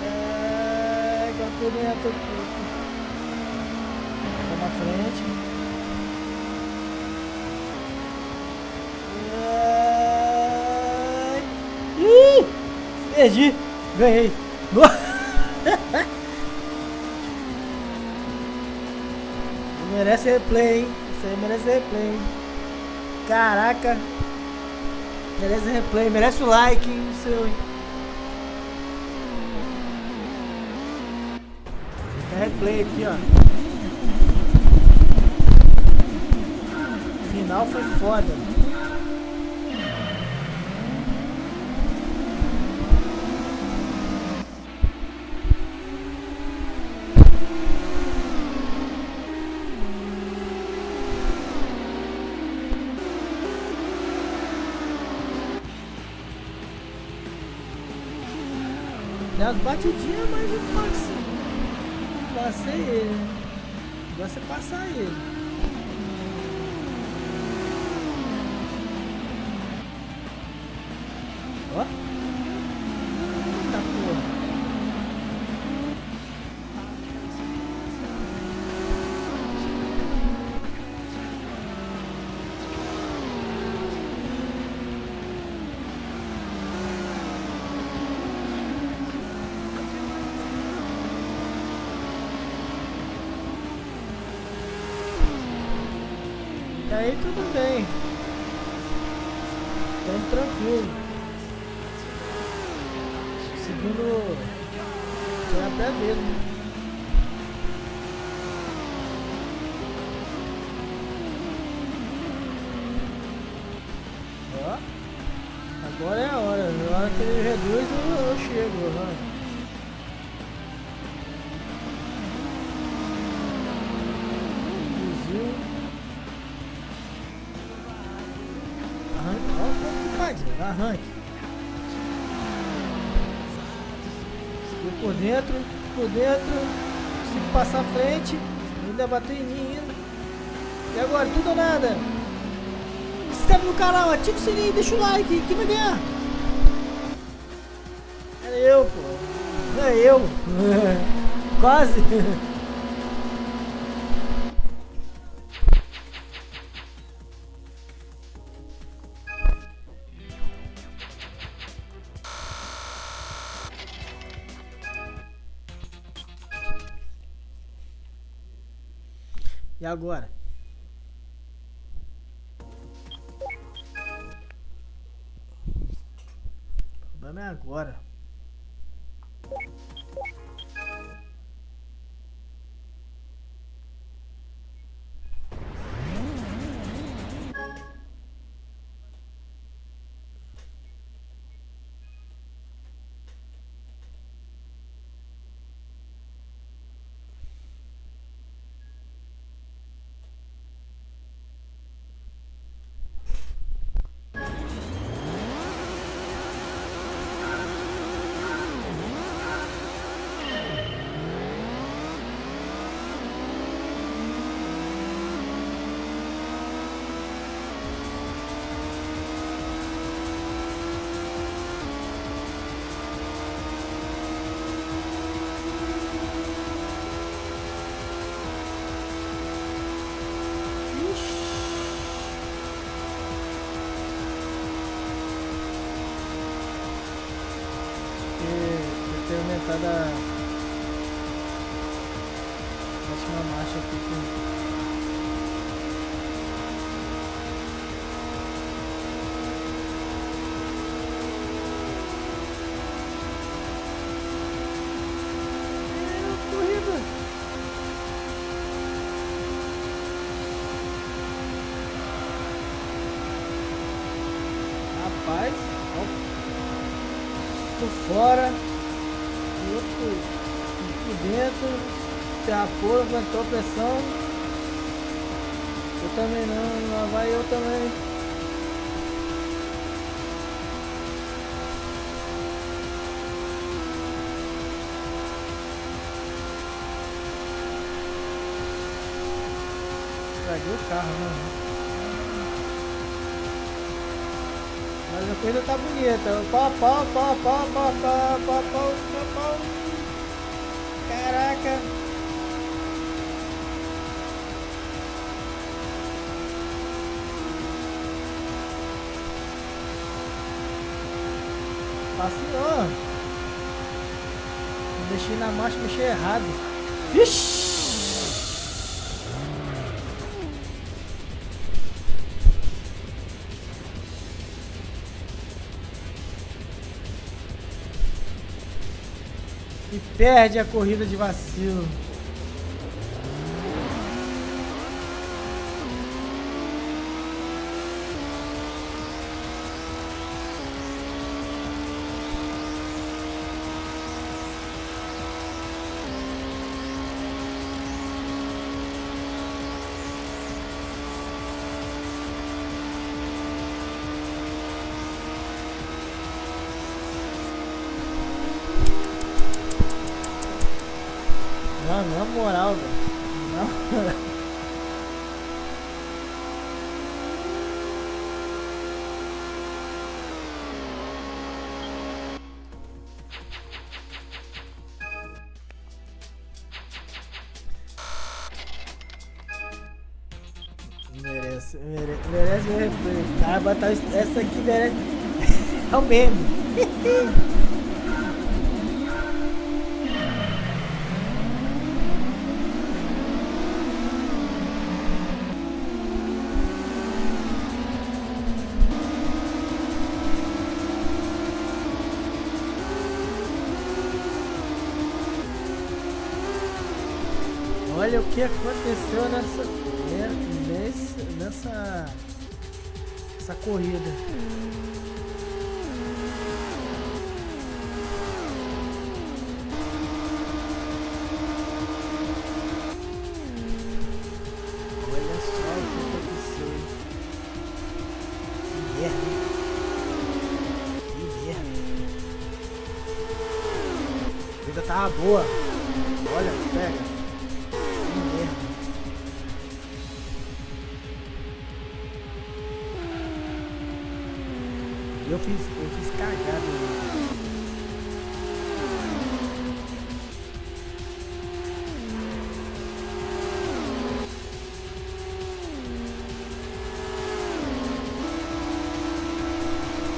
Speaker 1: É, Campininha, tô na frente. Perdi, ganhei. Merece replay, hein? Isso aí merece replay, hein? Caraca. Merece replay, merece o like, hein? Seu, hein? Fica replay aqui, ó. O final foi foda. Deu umas batidinhas, mas eu passei ele. Agora você passar ele. Ó. Eita porra. aí tudo bem. Tamo tranquilo. Seguindo a pé dele, né? Ó, agora é a hora. Na hora que ele reduz, eu chego. Ó. Arranque. Por dentro, consigo passar à frente, ainda bateu em mim ainda. E agora, tudo ou nada? Se inscreve no canal, ativa o sininho, deixa o like, quem vai ganhar? É eu, pô. É eu. Quase. E agora? O problema é agora. Da próxima marcha aqui com... corrida. Rapaz, ó, tô fora. Por dentro, se apoio, aguentou a pressão. Eu também não, lá vai eu também. Estraguei o carro, né? Mas a coisa tá bonita. Pau. Caraca. Passeou. Mexi na marcha, mexi errado. Vixe! E perde a corrida de vacilo. Na moral, velho. Merece o replay. Cara, botar essa aqui merece. É o meme. Olha o que aconteceu nessa corrida. Olha só o que aconteceu. Que merda. Que merda. A vida tava boa. Olha, pega. Eu fiz cagada.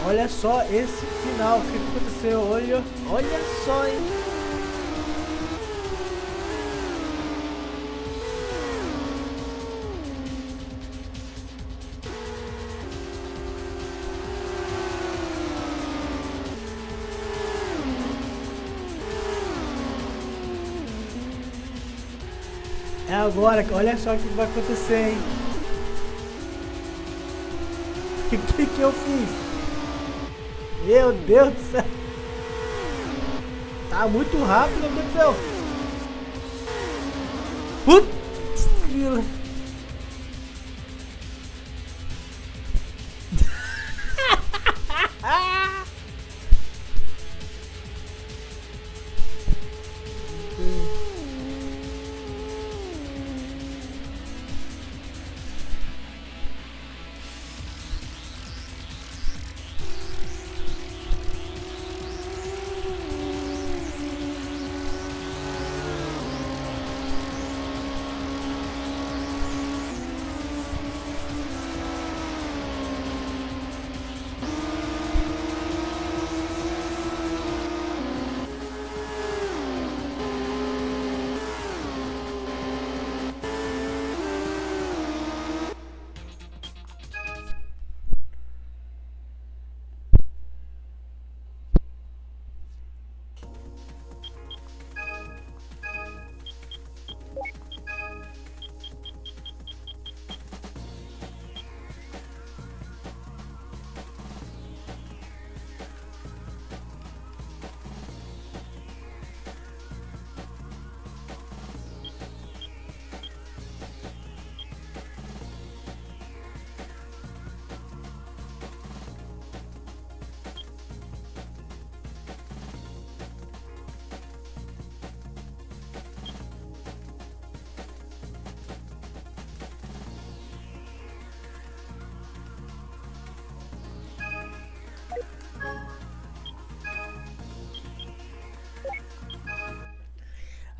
Speaker 1: Olha só esse final, o que aconteceu? Olha só, hein? É agora, olha só o que vai acontecer, hein? O que eu fiz? Meu Deus do céu! Tá muito rápido, o que aconteceu? Putz, grila!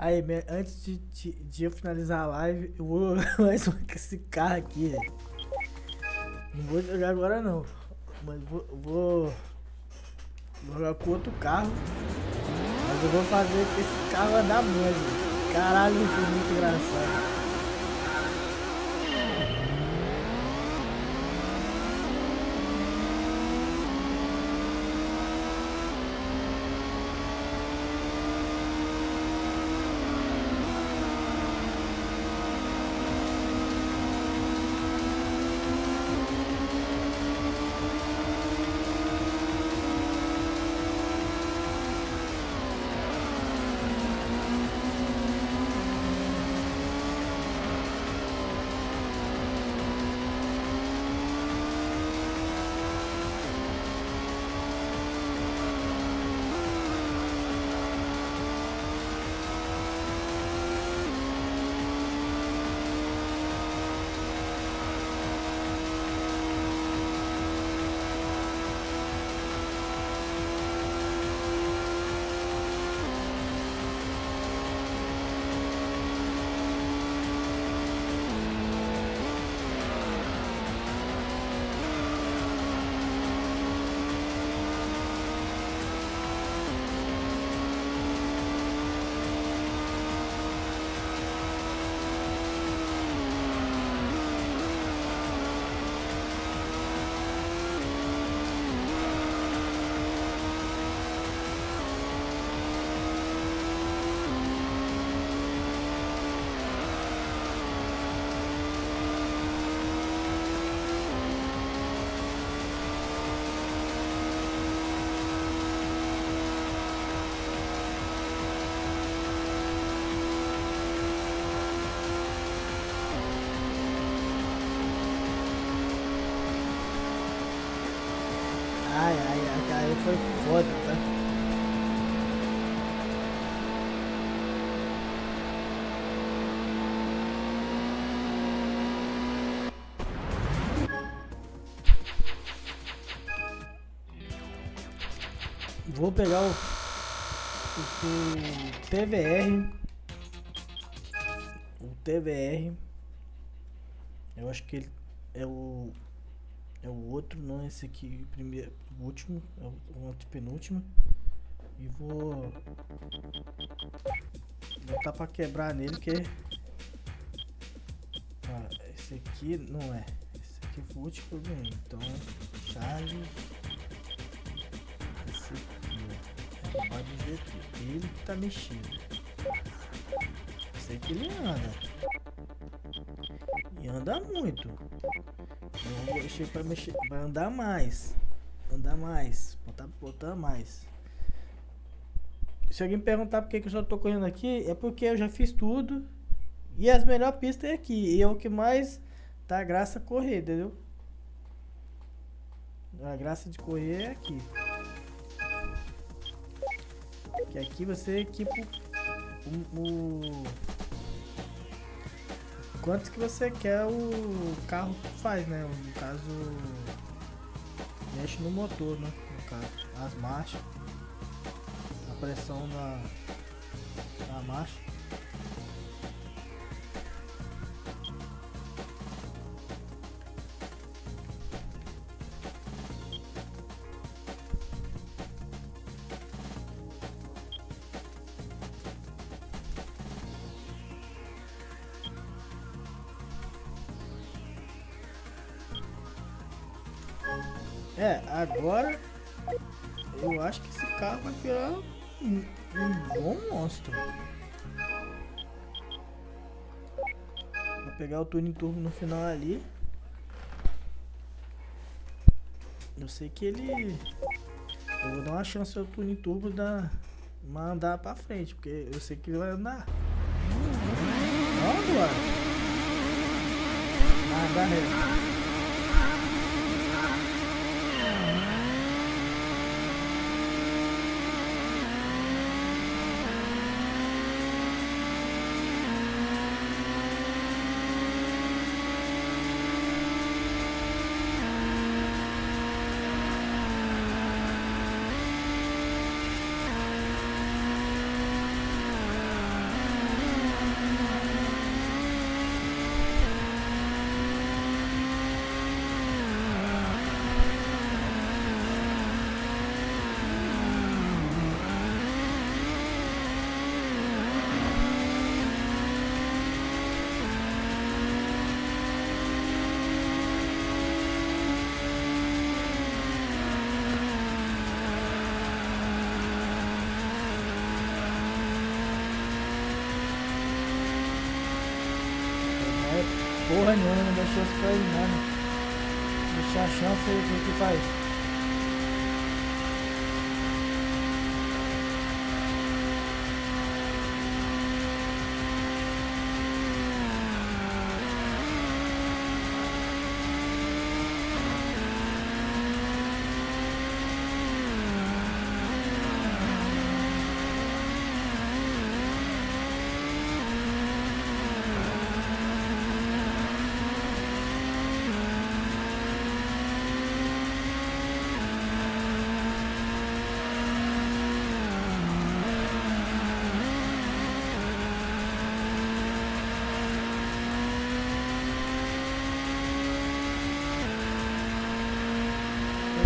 Speaker 1: Aí, antes de eu finalizar a live, eu vou mais um com esse carro aqui, velho. Não vou jogar agora não, mas vou jogar com outro carro. Mas eu vou fazer que esse carro andar muito. Caralho, foi muito engraçado. Vou pegar o TVR. O TVR. Eu acho que ele é o outro, não esse aqui, primeiro, o último, é o antepenúltimo. E vou botar pra quebrar nele, que esse aqui não é. Esse aqui foi o último que eu ganhei. Então, Charlie. Esse aqui, ó. Pode GT. Ele que tá mexido. Sei que ele anda. E anda muito. Eu vou mexer pra mexer. Vai andar mais. Andar mais. Botar mais. Se alguém me perguntar por que eu só tô correndo aqui, é porque eu já fiz tudo. E as melhores pistas é aqui. E é o que mais dá graça correr, entendeu? A graça de correr é aqui. Que aqui você equipa o quanto que você quer o carro que faz, né? No caso, mexe no motor, né? No caso, as marchas, a pressão na marcha. Agora eu acho que esse carro vai virar um bom monstro. Vou pegar o tuning turbo no final ali. Eu sei que ele... Eu vou dar uma chance ao tuning turbo andar pra frente, porque eu sei que ele vai andar. Vamos agora. Andar nele. Porra nenhuma, não dá chance pra ele nada. Deixar a chance aí, o que faz?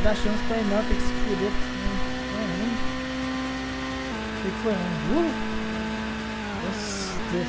Speaker 1: Dá chance pra ele não, tem que se fuder. O que foi? Um burro? Nossa, Deus.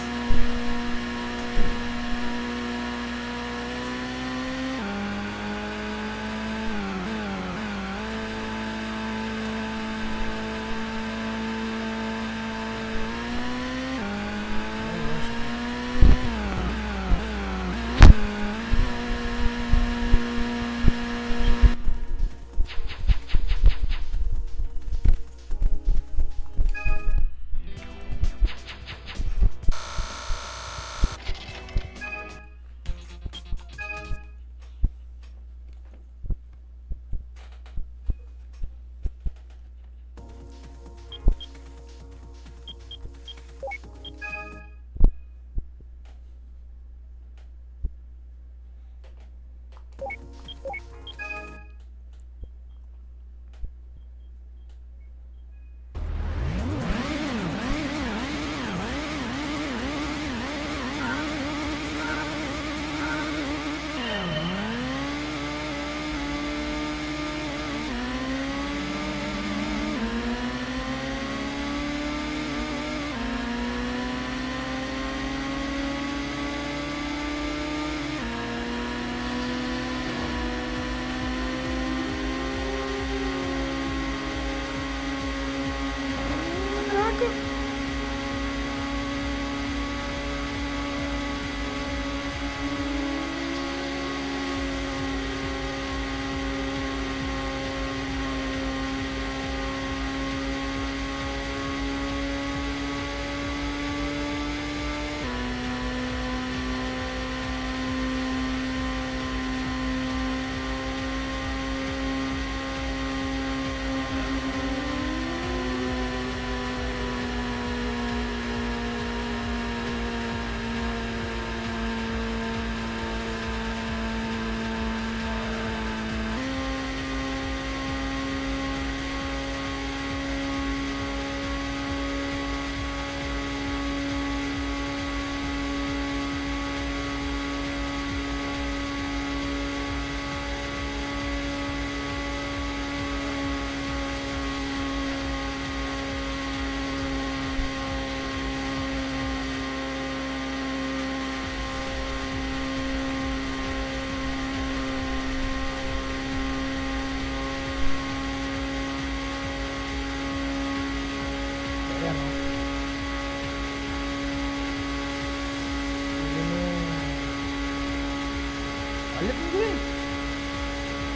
Speaker 1: Olha pro Gwen.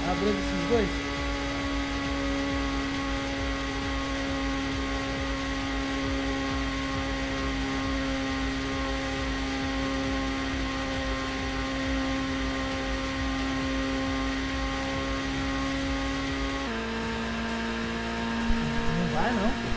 Speaker 1: Abriu esses dois. Não vai não, pô.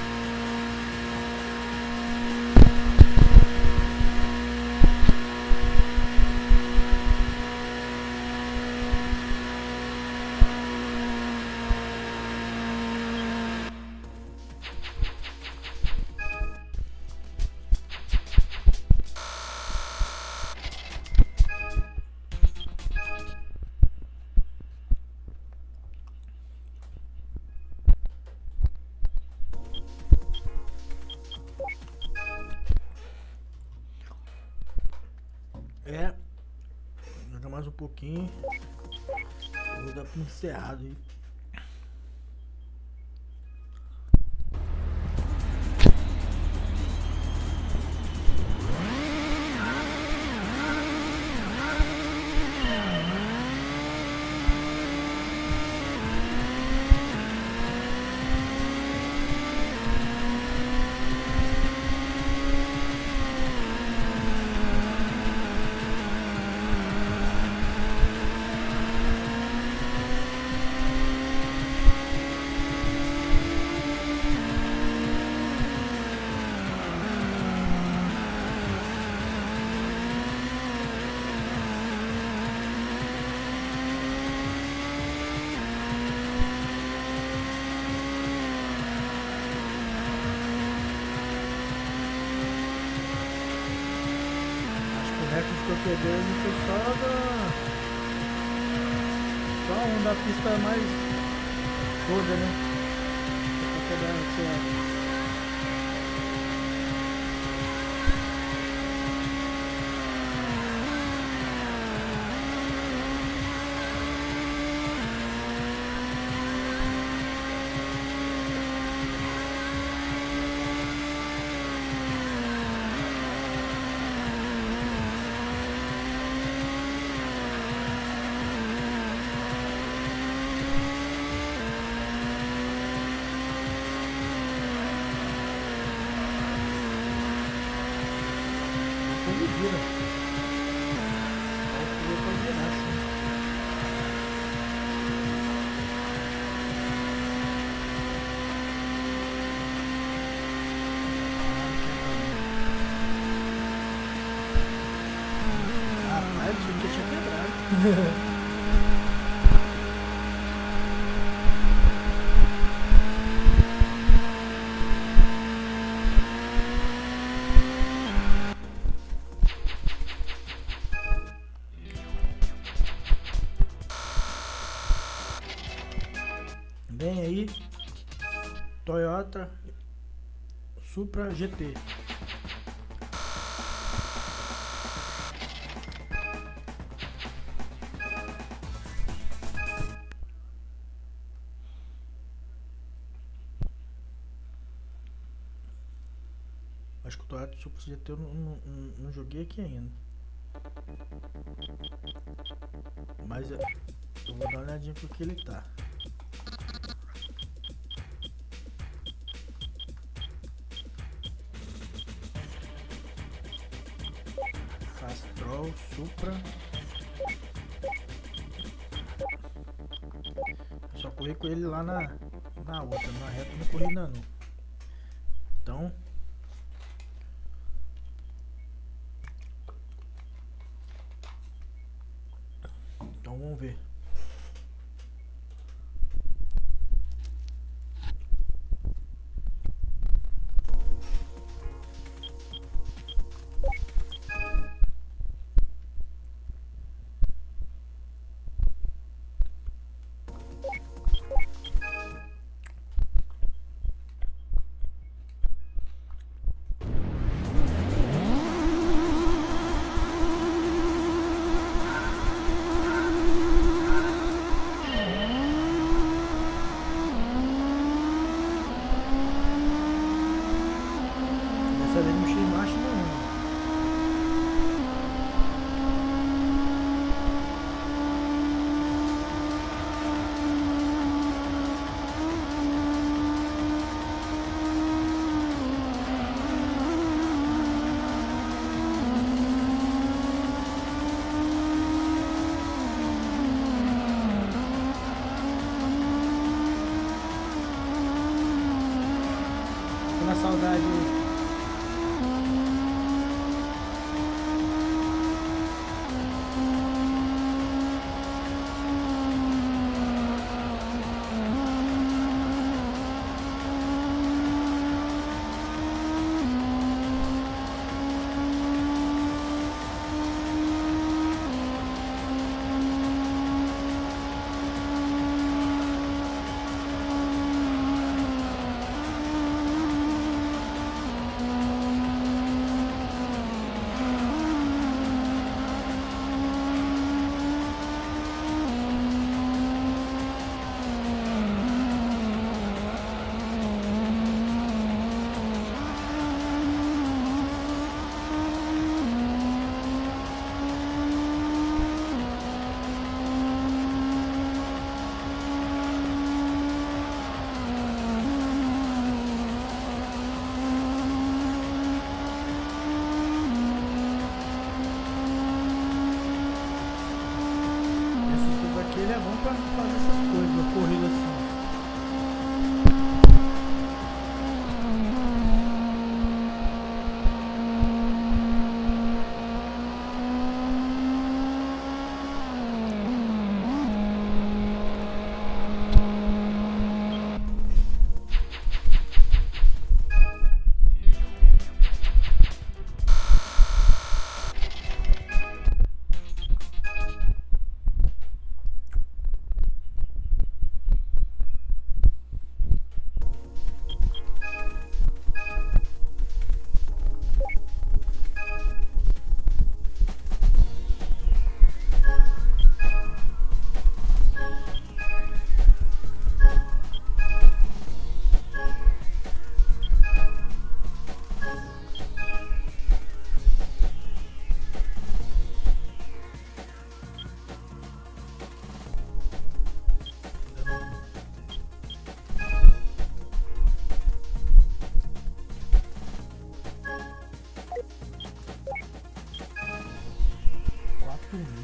Speaker 1: É, joga mais um pouquinho. Eu vou dar pro encerrado aí. Que eu peguei ele foi só um da pista mais toda, né? Pra pegar esse vira. Esse deu pra virar, sim. Rapaz, isso aqui tinha quebrado. Vem aí, Toyota Supra GT. Acho que o Toyota Supra GT eu não joguei aqui ainda. Mas eu vou dar uma olhadinha porque ele tá. Castrol, Supra. Eu só corri com ele lá na outra, na reta não corri ainda não. Então vamos ver. Dessa vez não mexi em marcha nenhuma. Tô na saudade. Ele é bom pra fazer essas coisas, uma corrida assim.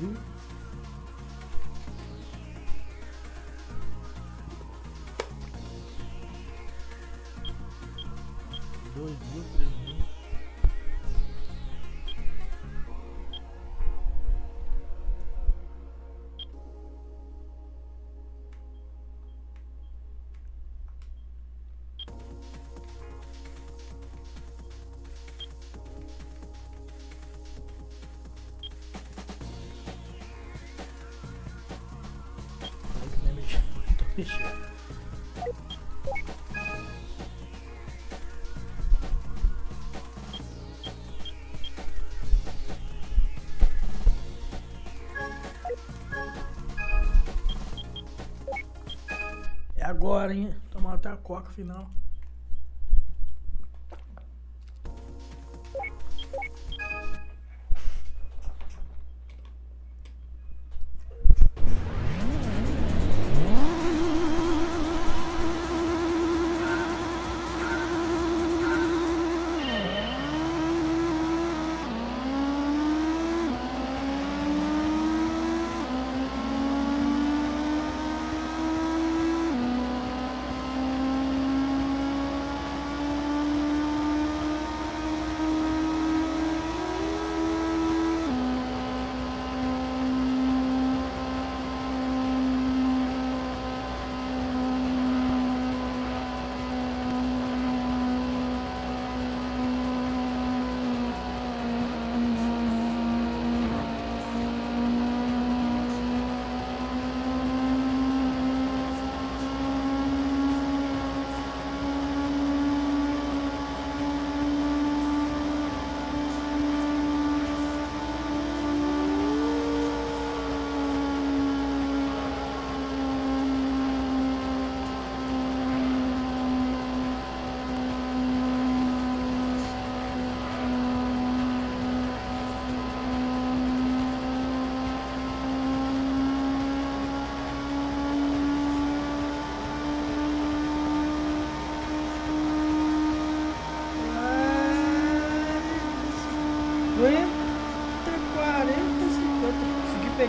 Speaker 1: Mil. 2.000, 3.000. Fechou. É agora, hein? Tomar até a coca final.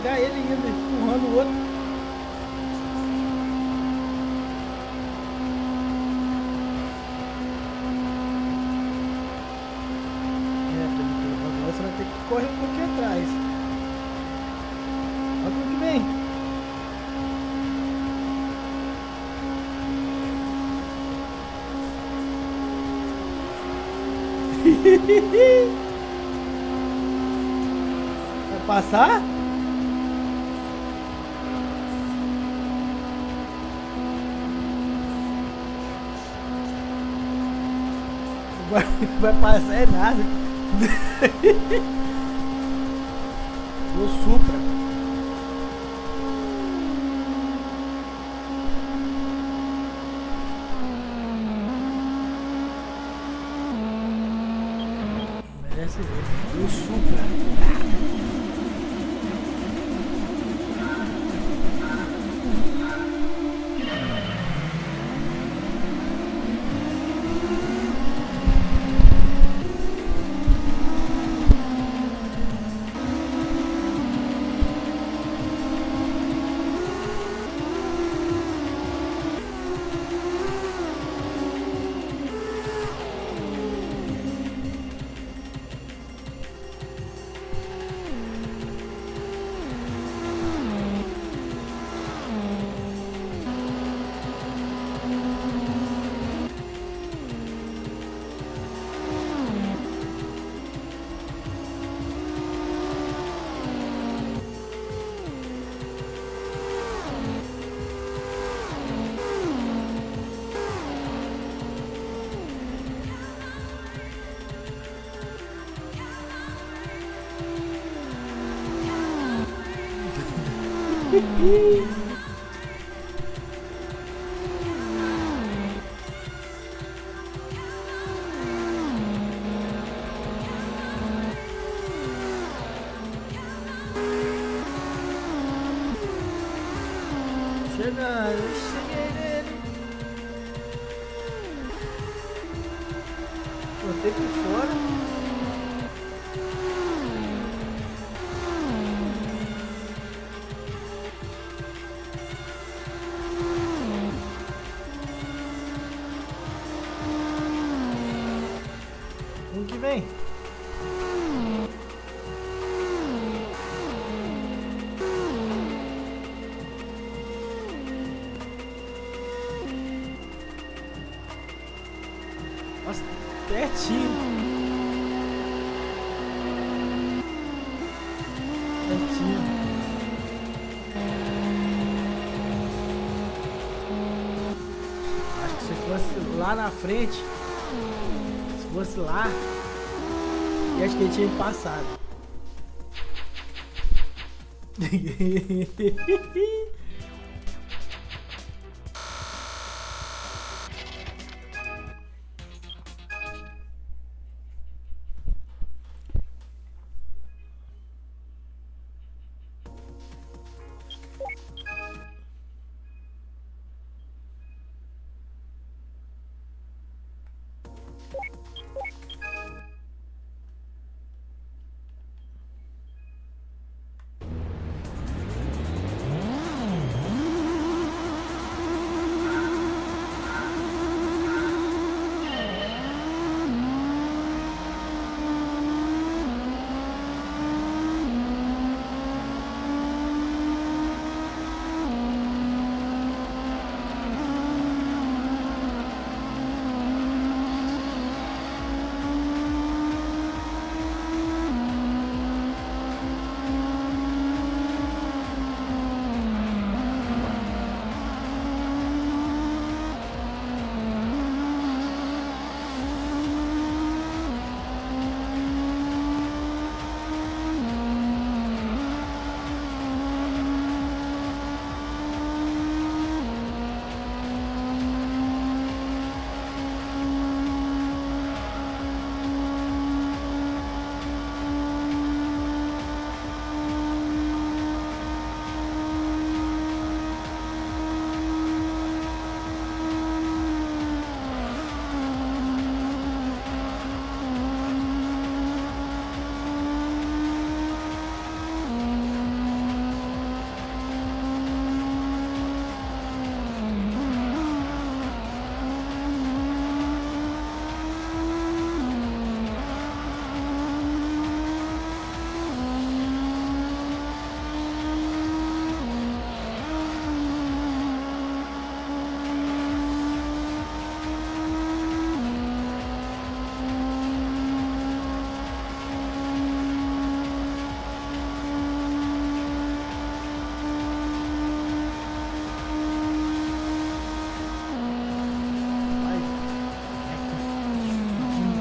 Speaker 1: pegar ele ainda, empurrando o outro. Agora você vai ter que correr um pouquinho atrás. Olha como que vem. Vai passar? Vai passar é nada. O Supra. Merece ver. O Supra. Cheguei nele. Botei por fora. Que vem. Nossa, pertinho. Pertinho. Acho que se fosse lá na frente, se fosse lá, e acho que ele tinha passado.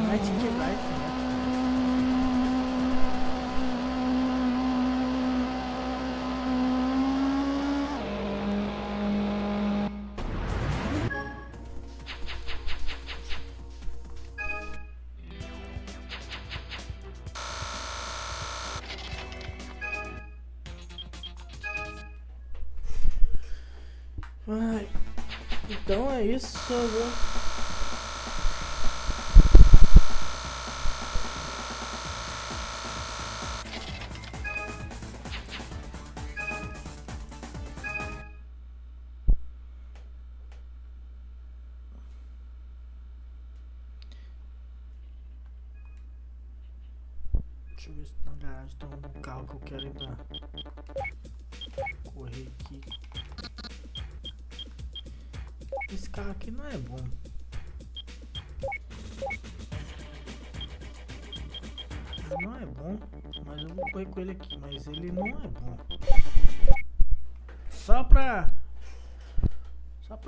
Speaker 1: Vai te quebrar isso, né? Ai, então é isso, viu? Deixa eu ver se na garagem tem um carro que eu quero entrar. Correr aqui. Esse carro aqui não é bom. Ele não é bom, mas eu vou correr com ele aqui. Mas ele não é bom. Só pra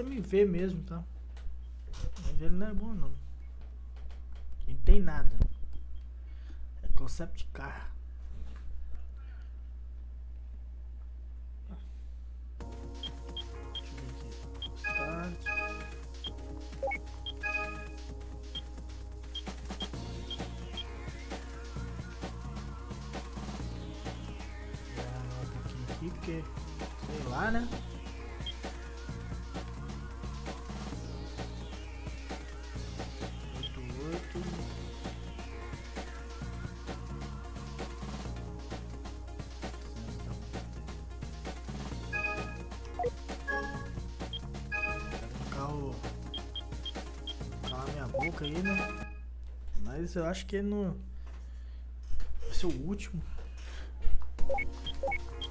Speaker 1: me ver mesmo, tá? Mas ele não é bom não. Ele não tem nada. É concept car. Deixa eu ver aqui. Start. Porque, sei lá, né? Carro na minha boca aí, né? Mas eu acho que ele não vai ser o último.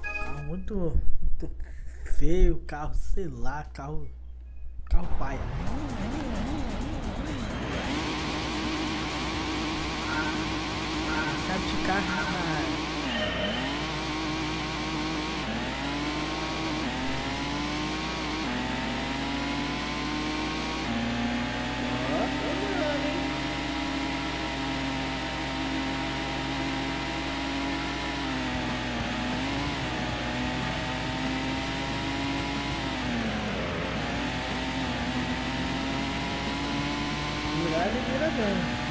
Speaker 1: Carro muito feio, carro, sei lá, carro paia. Sabe de carro ele vira bem.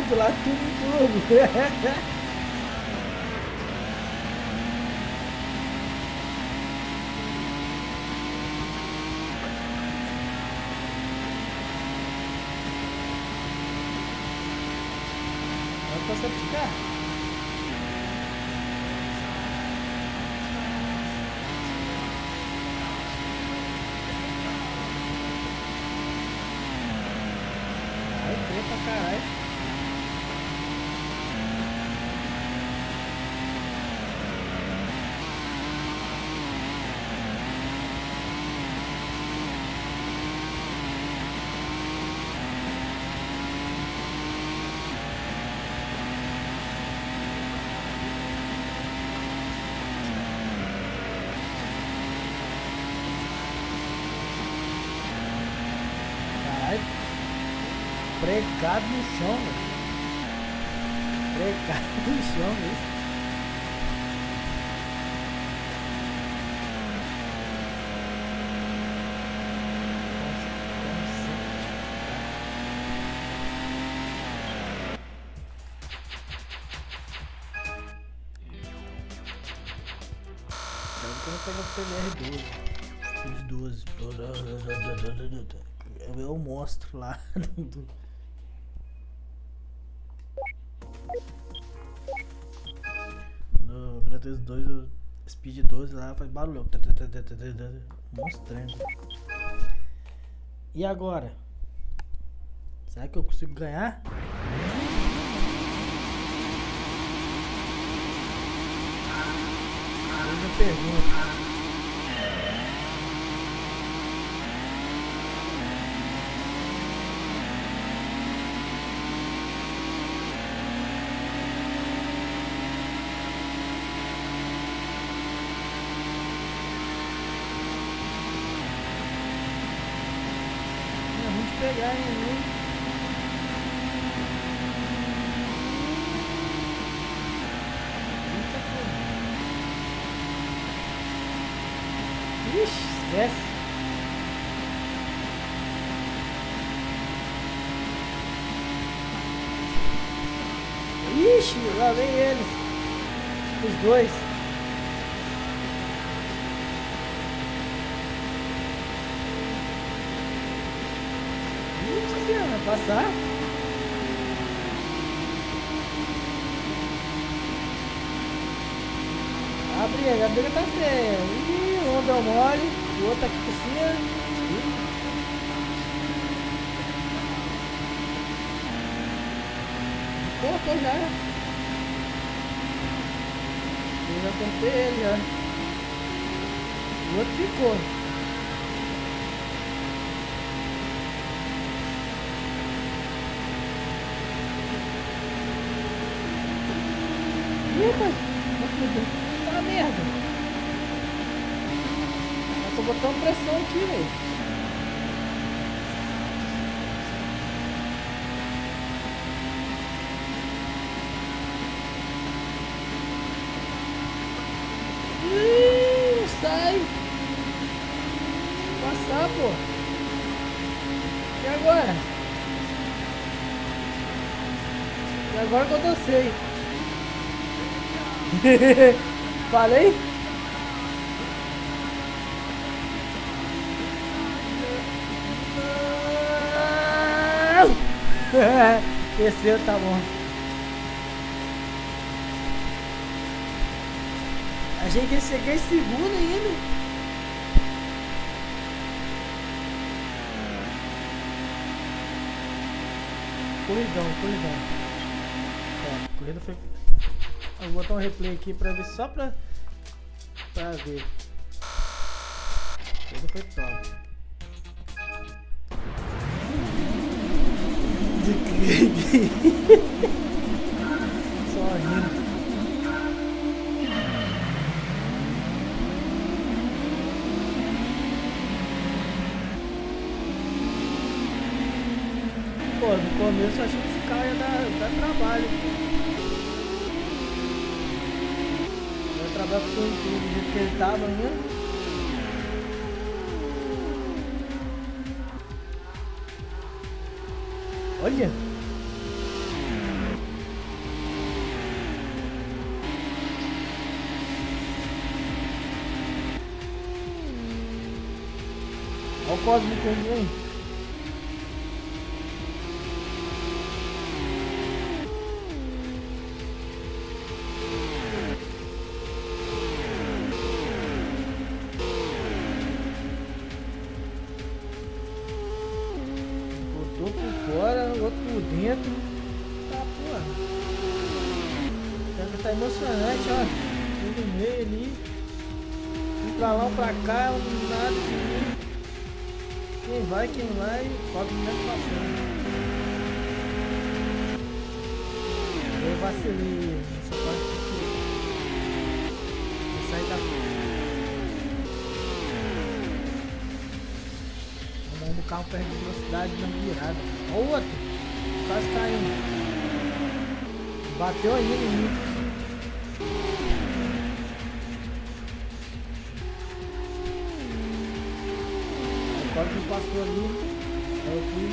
Speaker 1: Do lado tudo. Vai praticar. Vai ter pra caralho. Pregado no chão, velho. Pregado no chão, isso. Quero pegar o PDR 12. Fiz 12. Eu mostro lá. No Gran Turismo 2, o Speed 12 lá faz barulho. Mostrando. E agora? Será que eu consigo ganhar? Eu me pergunto. pegar em mim. Ixi, esquece. Ixi, lá vem eles. Os dois. Ixi, vai passar. A briga tá feia. Ih, um deu mole, o outro aqui por cima. Pô, tô já. Eu já cortei ele já. O outro ficou. Ih, rapaz. Tá merda. Eu tô botando pressão aqui, velho. Sai! Passar, pô! E agora? E agora que eu dancei! Falei? Desceu, tá bom. Achei que ia chegar em segundo ainda. Corridão. Ó, a corrida foi... Eu vou botar um replay aqui pra ver, só pra ver. A corrida foi top. Só rindo. Pô, no começo eu achei que esse carro ia dar trabalho. Vai trabalhar com tudo do jeito que ele tava ainda. Olha! Olha o Cosmo comum. Botou por fora, outro por dentro. Tá, porra. Tá emocionante, ó. Tudo no meio ali. Um pra lá, um pra cá, nada de mim. Quem vai, quem vai, pode me passando. Eu vacilei nessa parte aqui. Vou sair da frente. Vamos o carro perde velocidade na virada. Olha o outro, quase caindo. Bateu ainda em mim. Quase me passou ali. Aí eu fui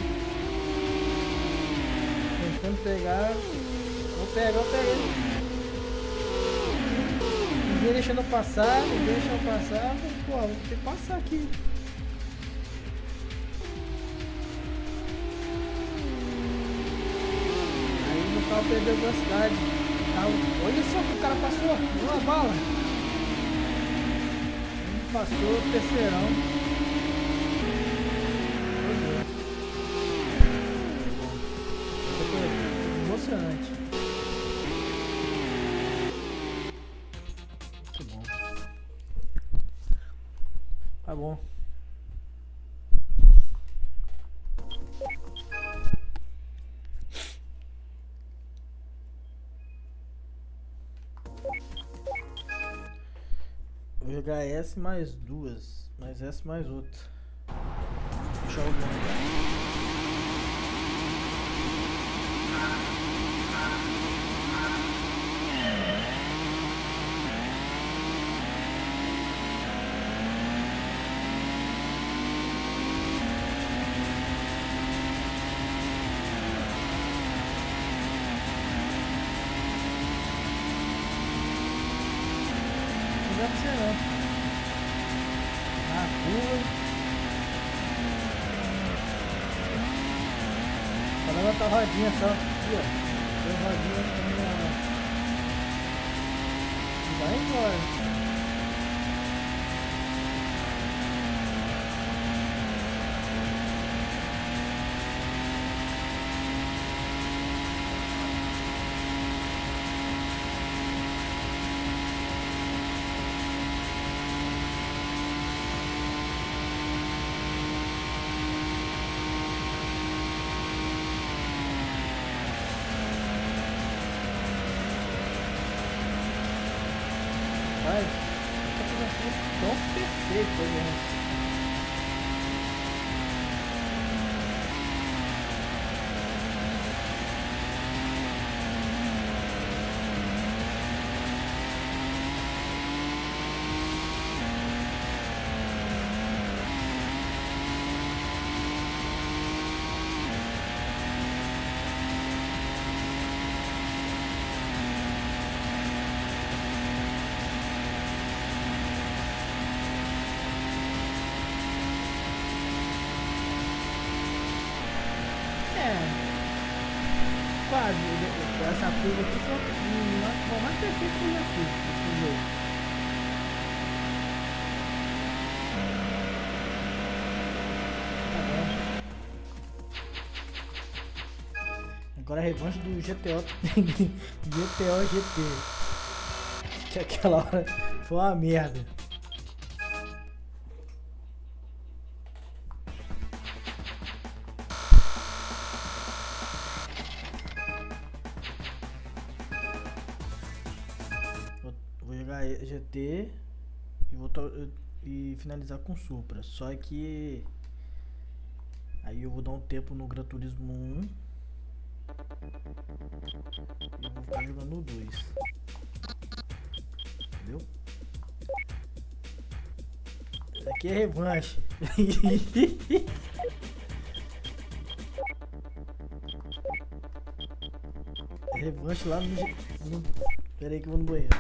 Speaker 1: tentando pegar. Eu peguei. Ninguém deixando eu passar, Pô, vou ter que passar aqui. Aí meu carro perdeu velocidade. Olha só que o cara passou, uma bala. Passou o terceirão. Emocionante. Muito bom. Tá bom. Vou jogar S mais duas, mais S mais outra. Deixa eu ver. pra você não. Na curva. Só dá outra rodinha só. Aqui, ó. Duas rodinhas pra mim lá. E vai embora. Vai. Tá fazendo tão perfeito, né? Quase, essa curva aqui foi o mais perfeito que eu já fiz nesse jogo. Tá bom. Agora a revanche do GTO GTO GT. Que aquela hora foi uma merda. Vou jogar GT e finalizar com Supra. Só que aí eu vou dar um tempo no Gran Turismo 1 e eu vou ficar jogando no 2. Entendeu? Isso aqui é revanche. Revanche lá no... Pera aí que eu vou no banheiro.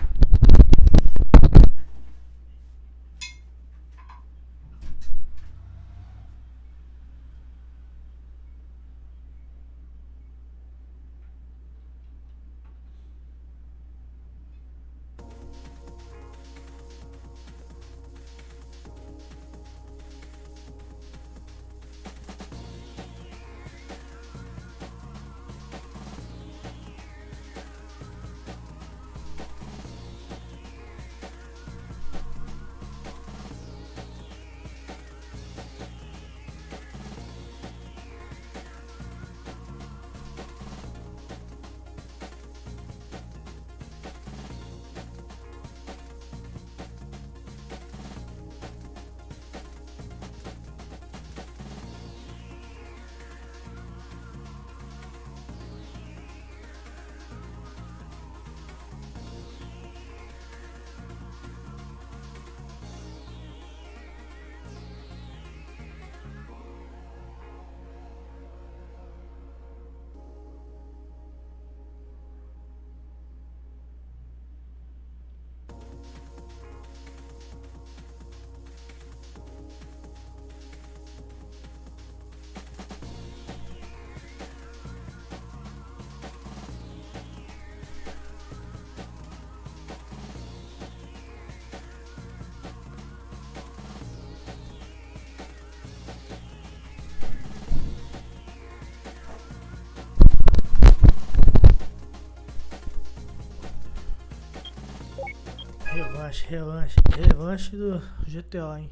Speaker 1: Revanche do GTO, hein?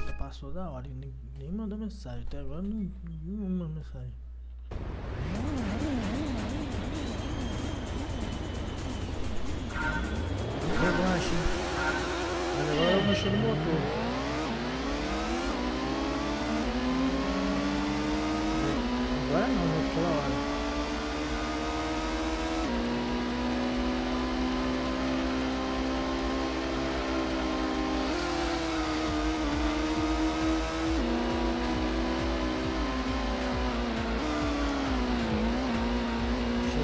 Speaker 1: Já passou da hora, nem mandou mensagem. Até agora não mandou mensagem. Revanche, hein? Mas agora eu vou mexer no motor. Agora não, naquela hora.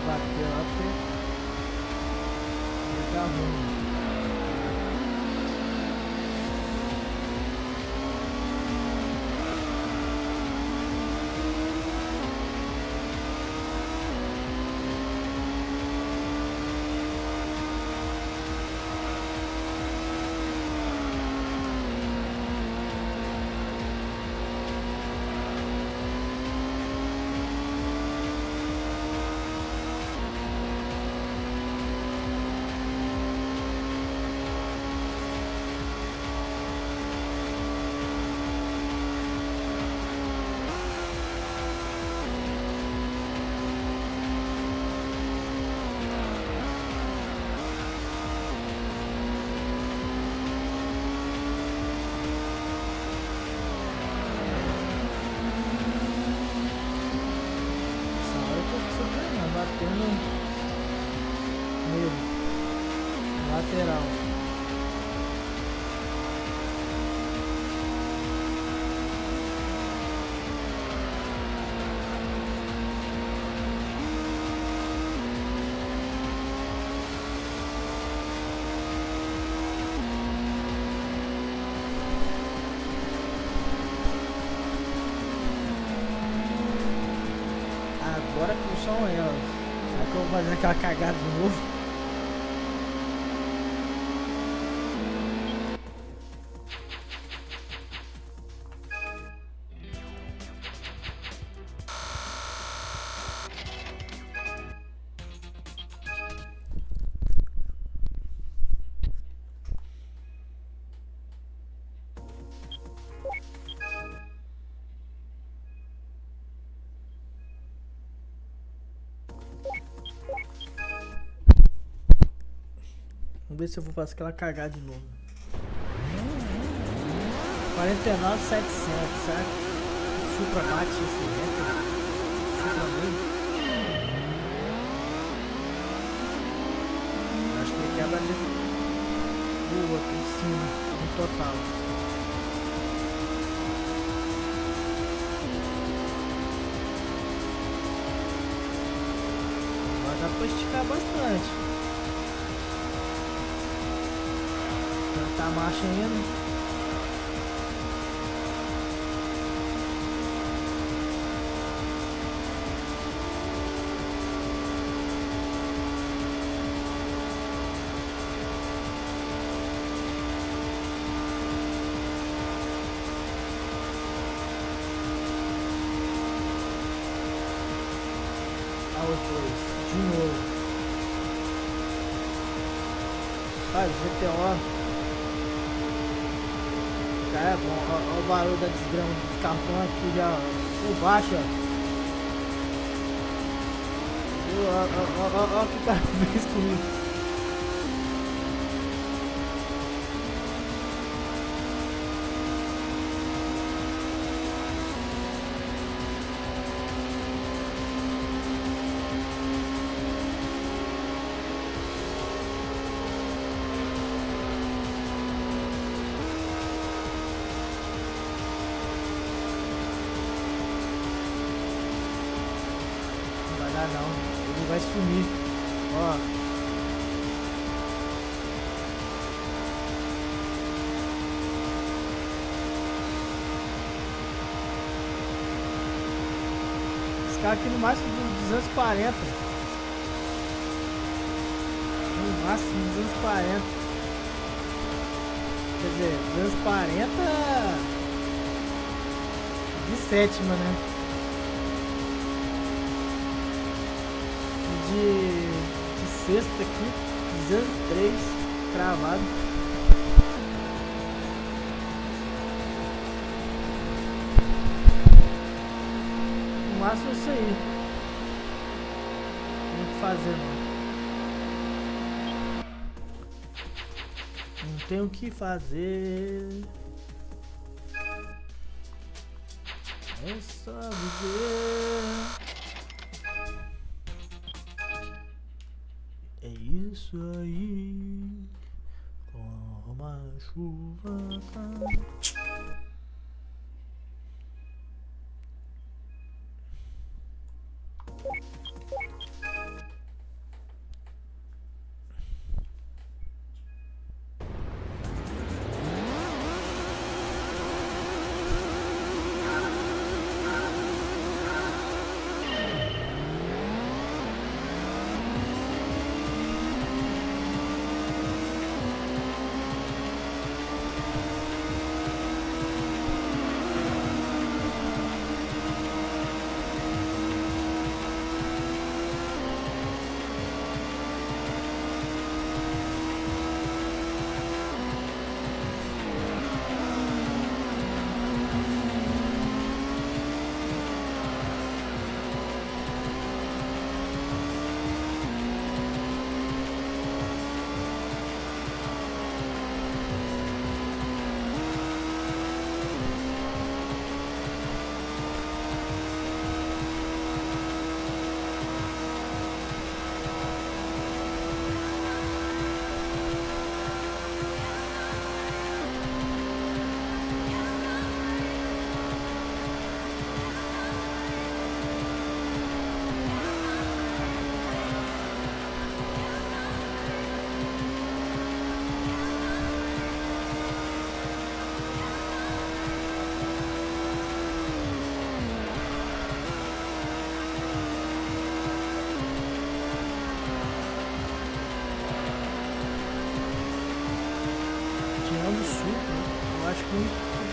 Speaker 1: Bater lá porque dar ruim. Batendo nele, lateral. Agora que são elas. Será que eu vou fazer aquela cagada de novo? Vamos ver se eu vou fazer aquela cagada de novo. 49.700, certo? Supra bate esse recorde. Supra mesmo. Acho que ele quebra ali o outro em cima, no total. Mas dá pra esticar bastante. Tá a marcha ainda. Os dois, de novo. Faz GTO. É bom, olha o barulho da desgrama dos cartões aqui já por baixo, ó. Olha o que o cara fez comigo. Não, ele vai sumir, ó. Esse cara aqui no máximo de 240. No máximo de 240. Quer dizer, 240 de sétima, né? De sexta aqui, 203 cravado. No máximo isso aí. Não tem o que fazer, não. Não tem o que fazer. É só viver. É isso aí, como a chuva cai.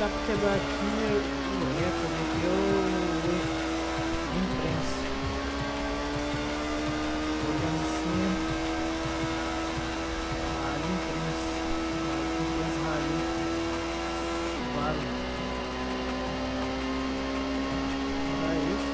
Speaker 1: aproveitar para quebrar aqui o recorde que eu imprensa. Olhando assim. Ali imprensa. Imprensa ali. Vale. Era isso.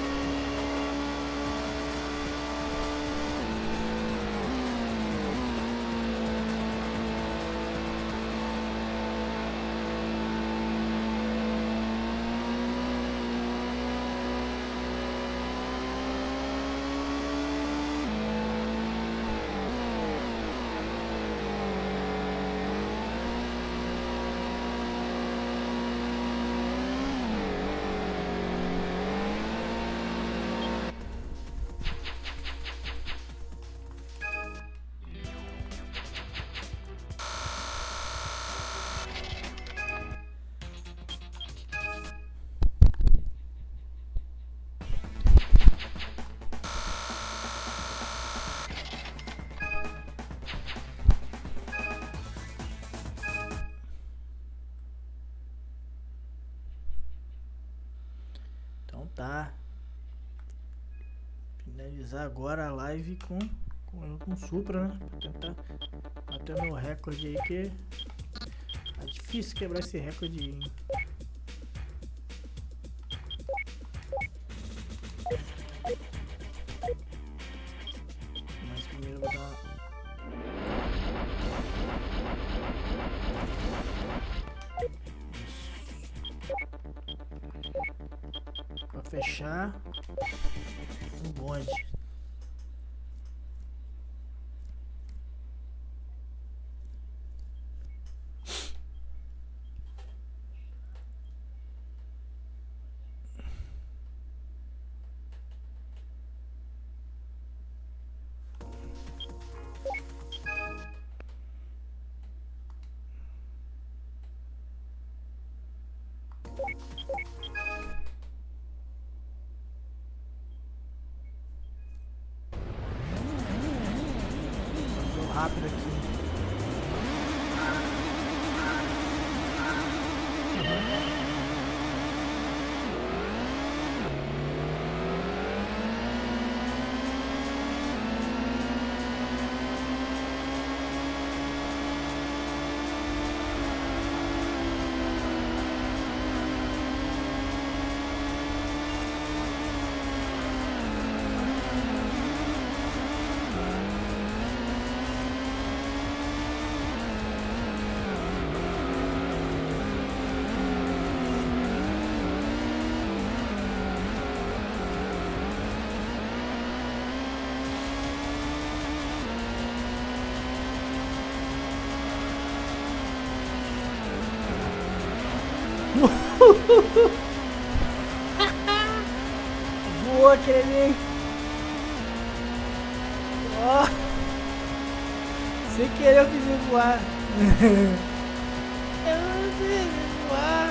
Speaker 1: Então tá. Finalizar agora a live com Supra, né? Pra tentar bater meu recorde aí, que é difícil quebrar esse recorde aí, hein? Mas primeiro eu vou dar isso. Pra fechar um bonde. Vou rápido aqui. Boa, Kevin! Ó! Sem querer eu fiz ele voar. Eu não fiz ele voar.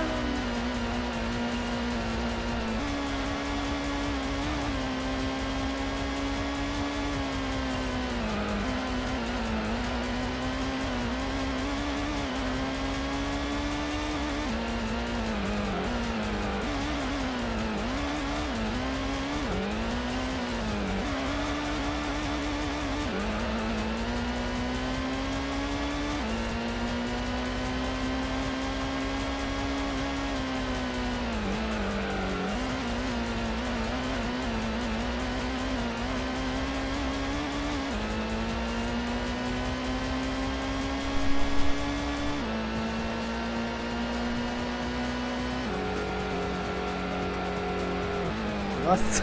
Speaker 1: Nossa,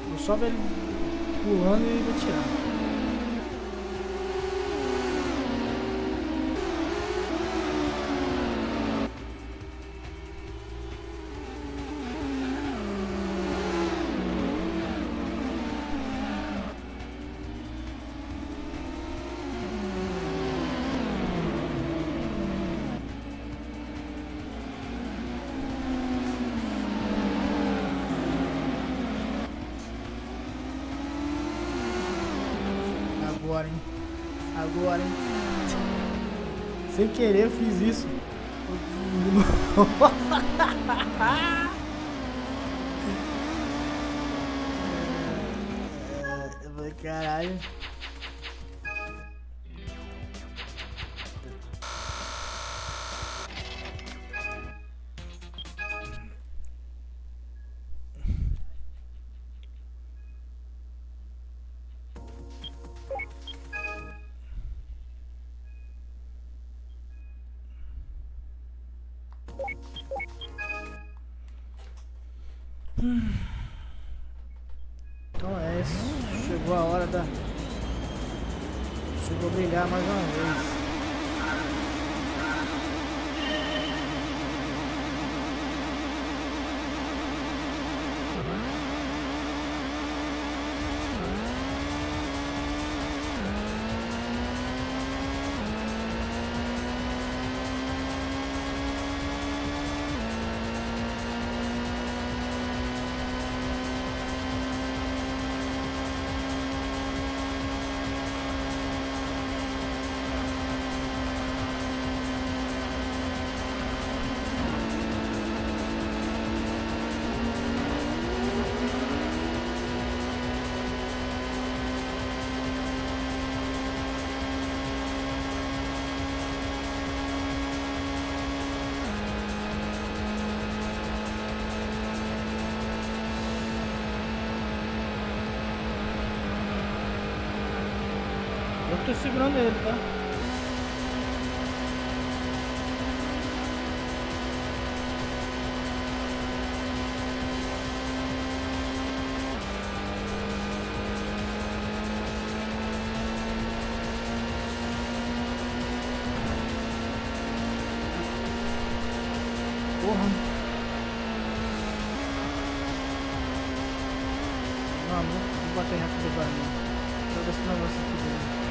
Speaker 1: vou só ver ele pulando e vou tirar. agora, hein? Sem querer eu fiz isso. Caralho. Então é isso. Chegou a hora da... Chegou a brilhar mais uma vez. Eu tô segurando ele, tá? Porra. Não, não vou bater rápido agora não. Todo esse negócio aqui dele.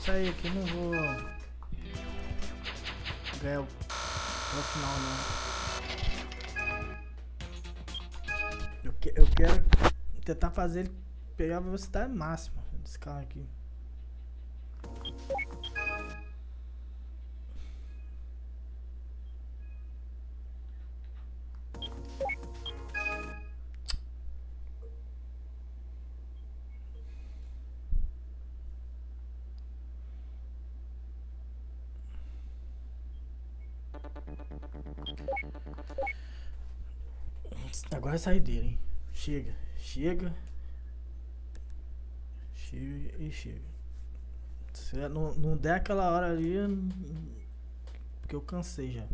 Speaker 1: Isso aí, aqui não vou ganhar até o final não. Eu quero tentar fazer ele pegar a velocidade máxima desse carro aqui. Agora é saideira, hein? Chega, chega. Chega e chega. Se não der aquela hora ali, porque eu cansei já.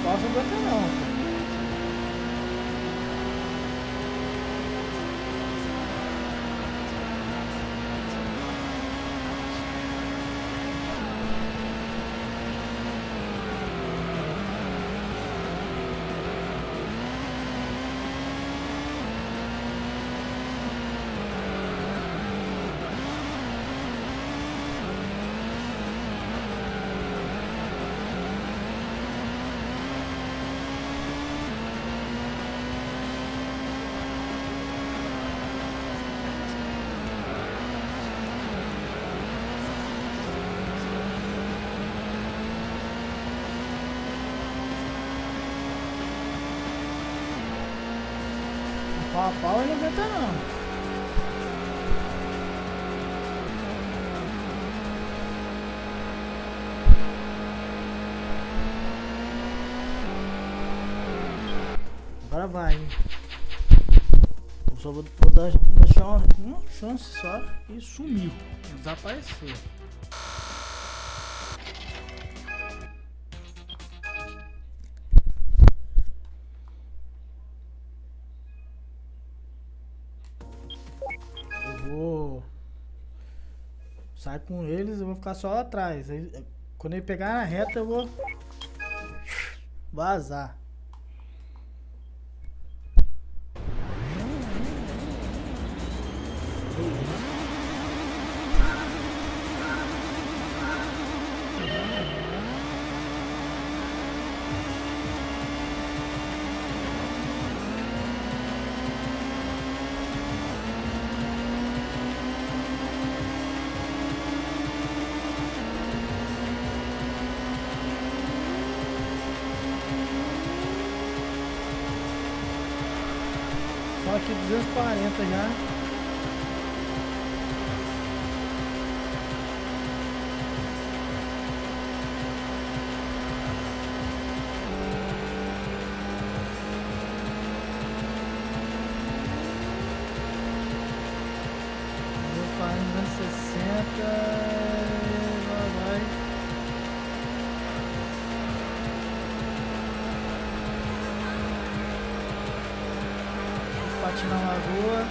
Speaker 1: pau não aguenta não, pô. Pau a pau ele não aguenta não. Agora vai, hein? Eu só vou deixar uma chance só e sumiu. Desapareceu. Sai com eles, eu vou ficar só lá atrás. Aí, quando ele pegar na reta, eu vou vazar. Só aqui 240 já. Bate na lagoa.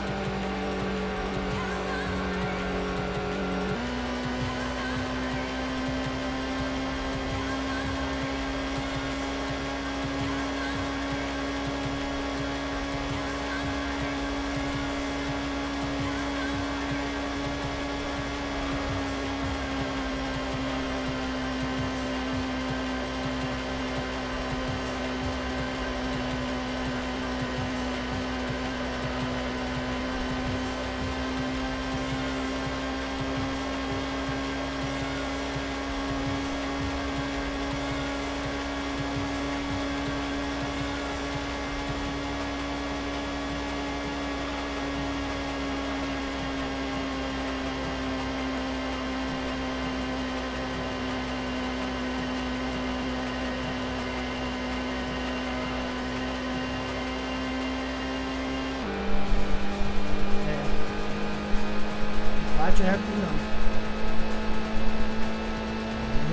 Speaker 1: Bate recorde não.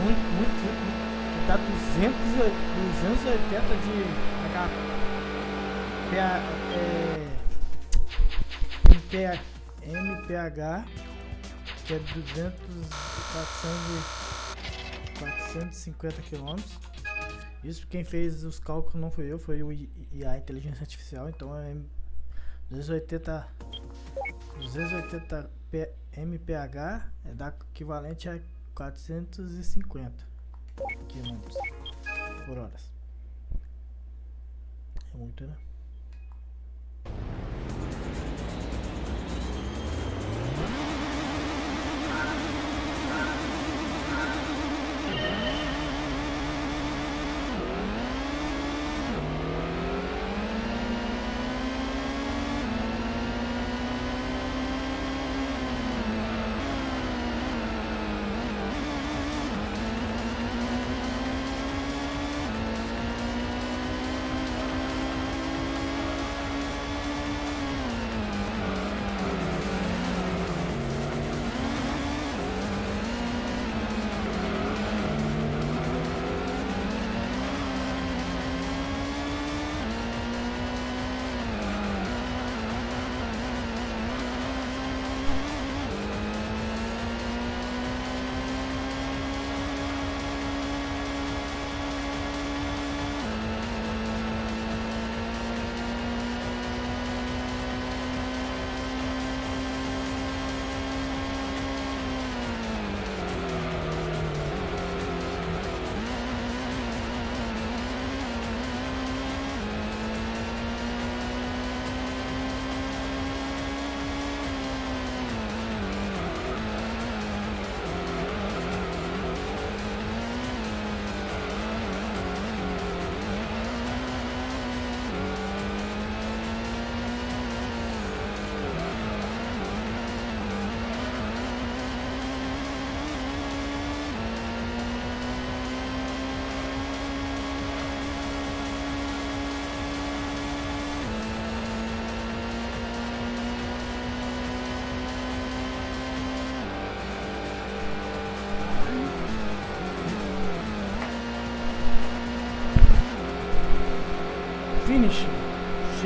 Speaker 1: Muito. Tá 280 de MPH, que é 450 km. Isso quem fez os cálculos não foi eu, foi o IA, inteligência artificial. Então é 280 MPH dá equivalente a 450 km por hora. É muito, né?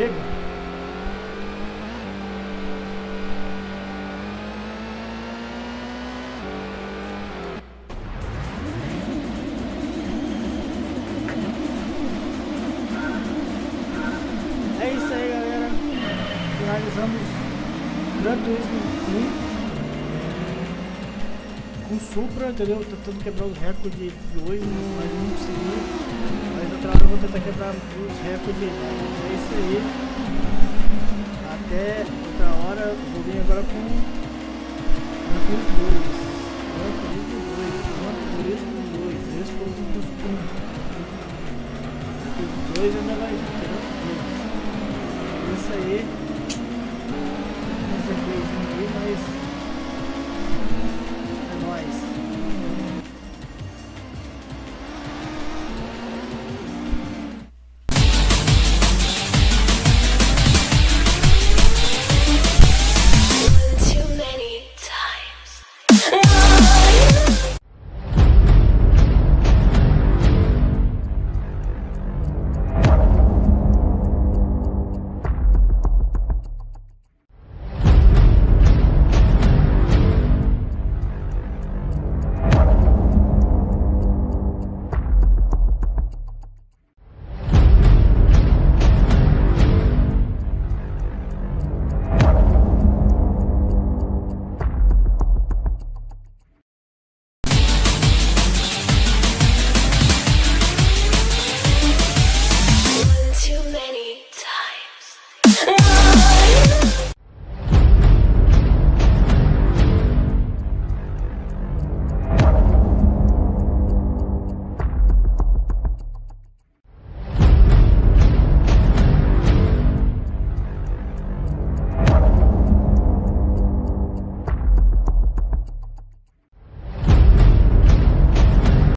Speaker 1: chega. É isso aí, galera. Finalizamos Gran Turismo 1 com Supra, entendeu? Tentando quebrar os recordes de hoje, mas não consegui. Mas outra hora eu vou tentar quebrar os recordes. É isso aí. Até outra hora. Vou vir agora com Gran Turismo 2. Gran Turismo 2. Esse foi o costume. Os dois ainda vai vir, entendeu? É isso aí.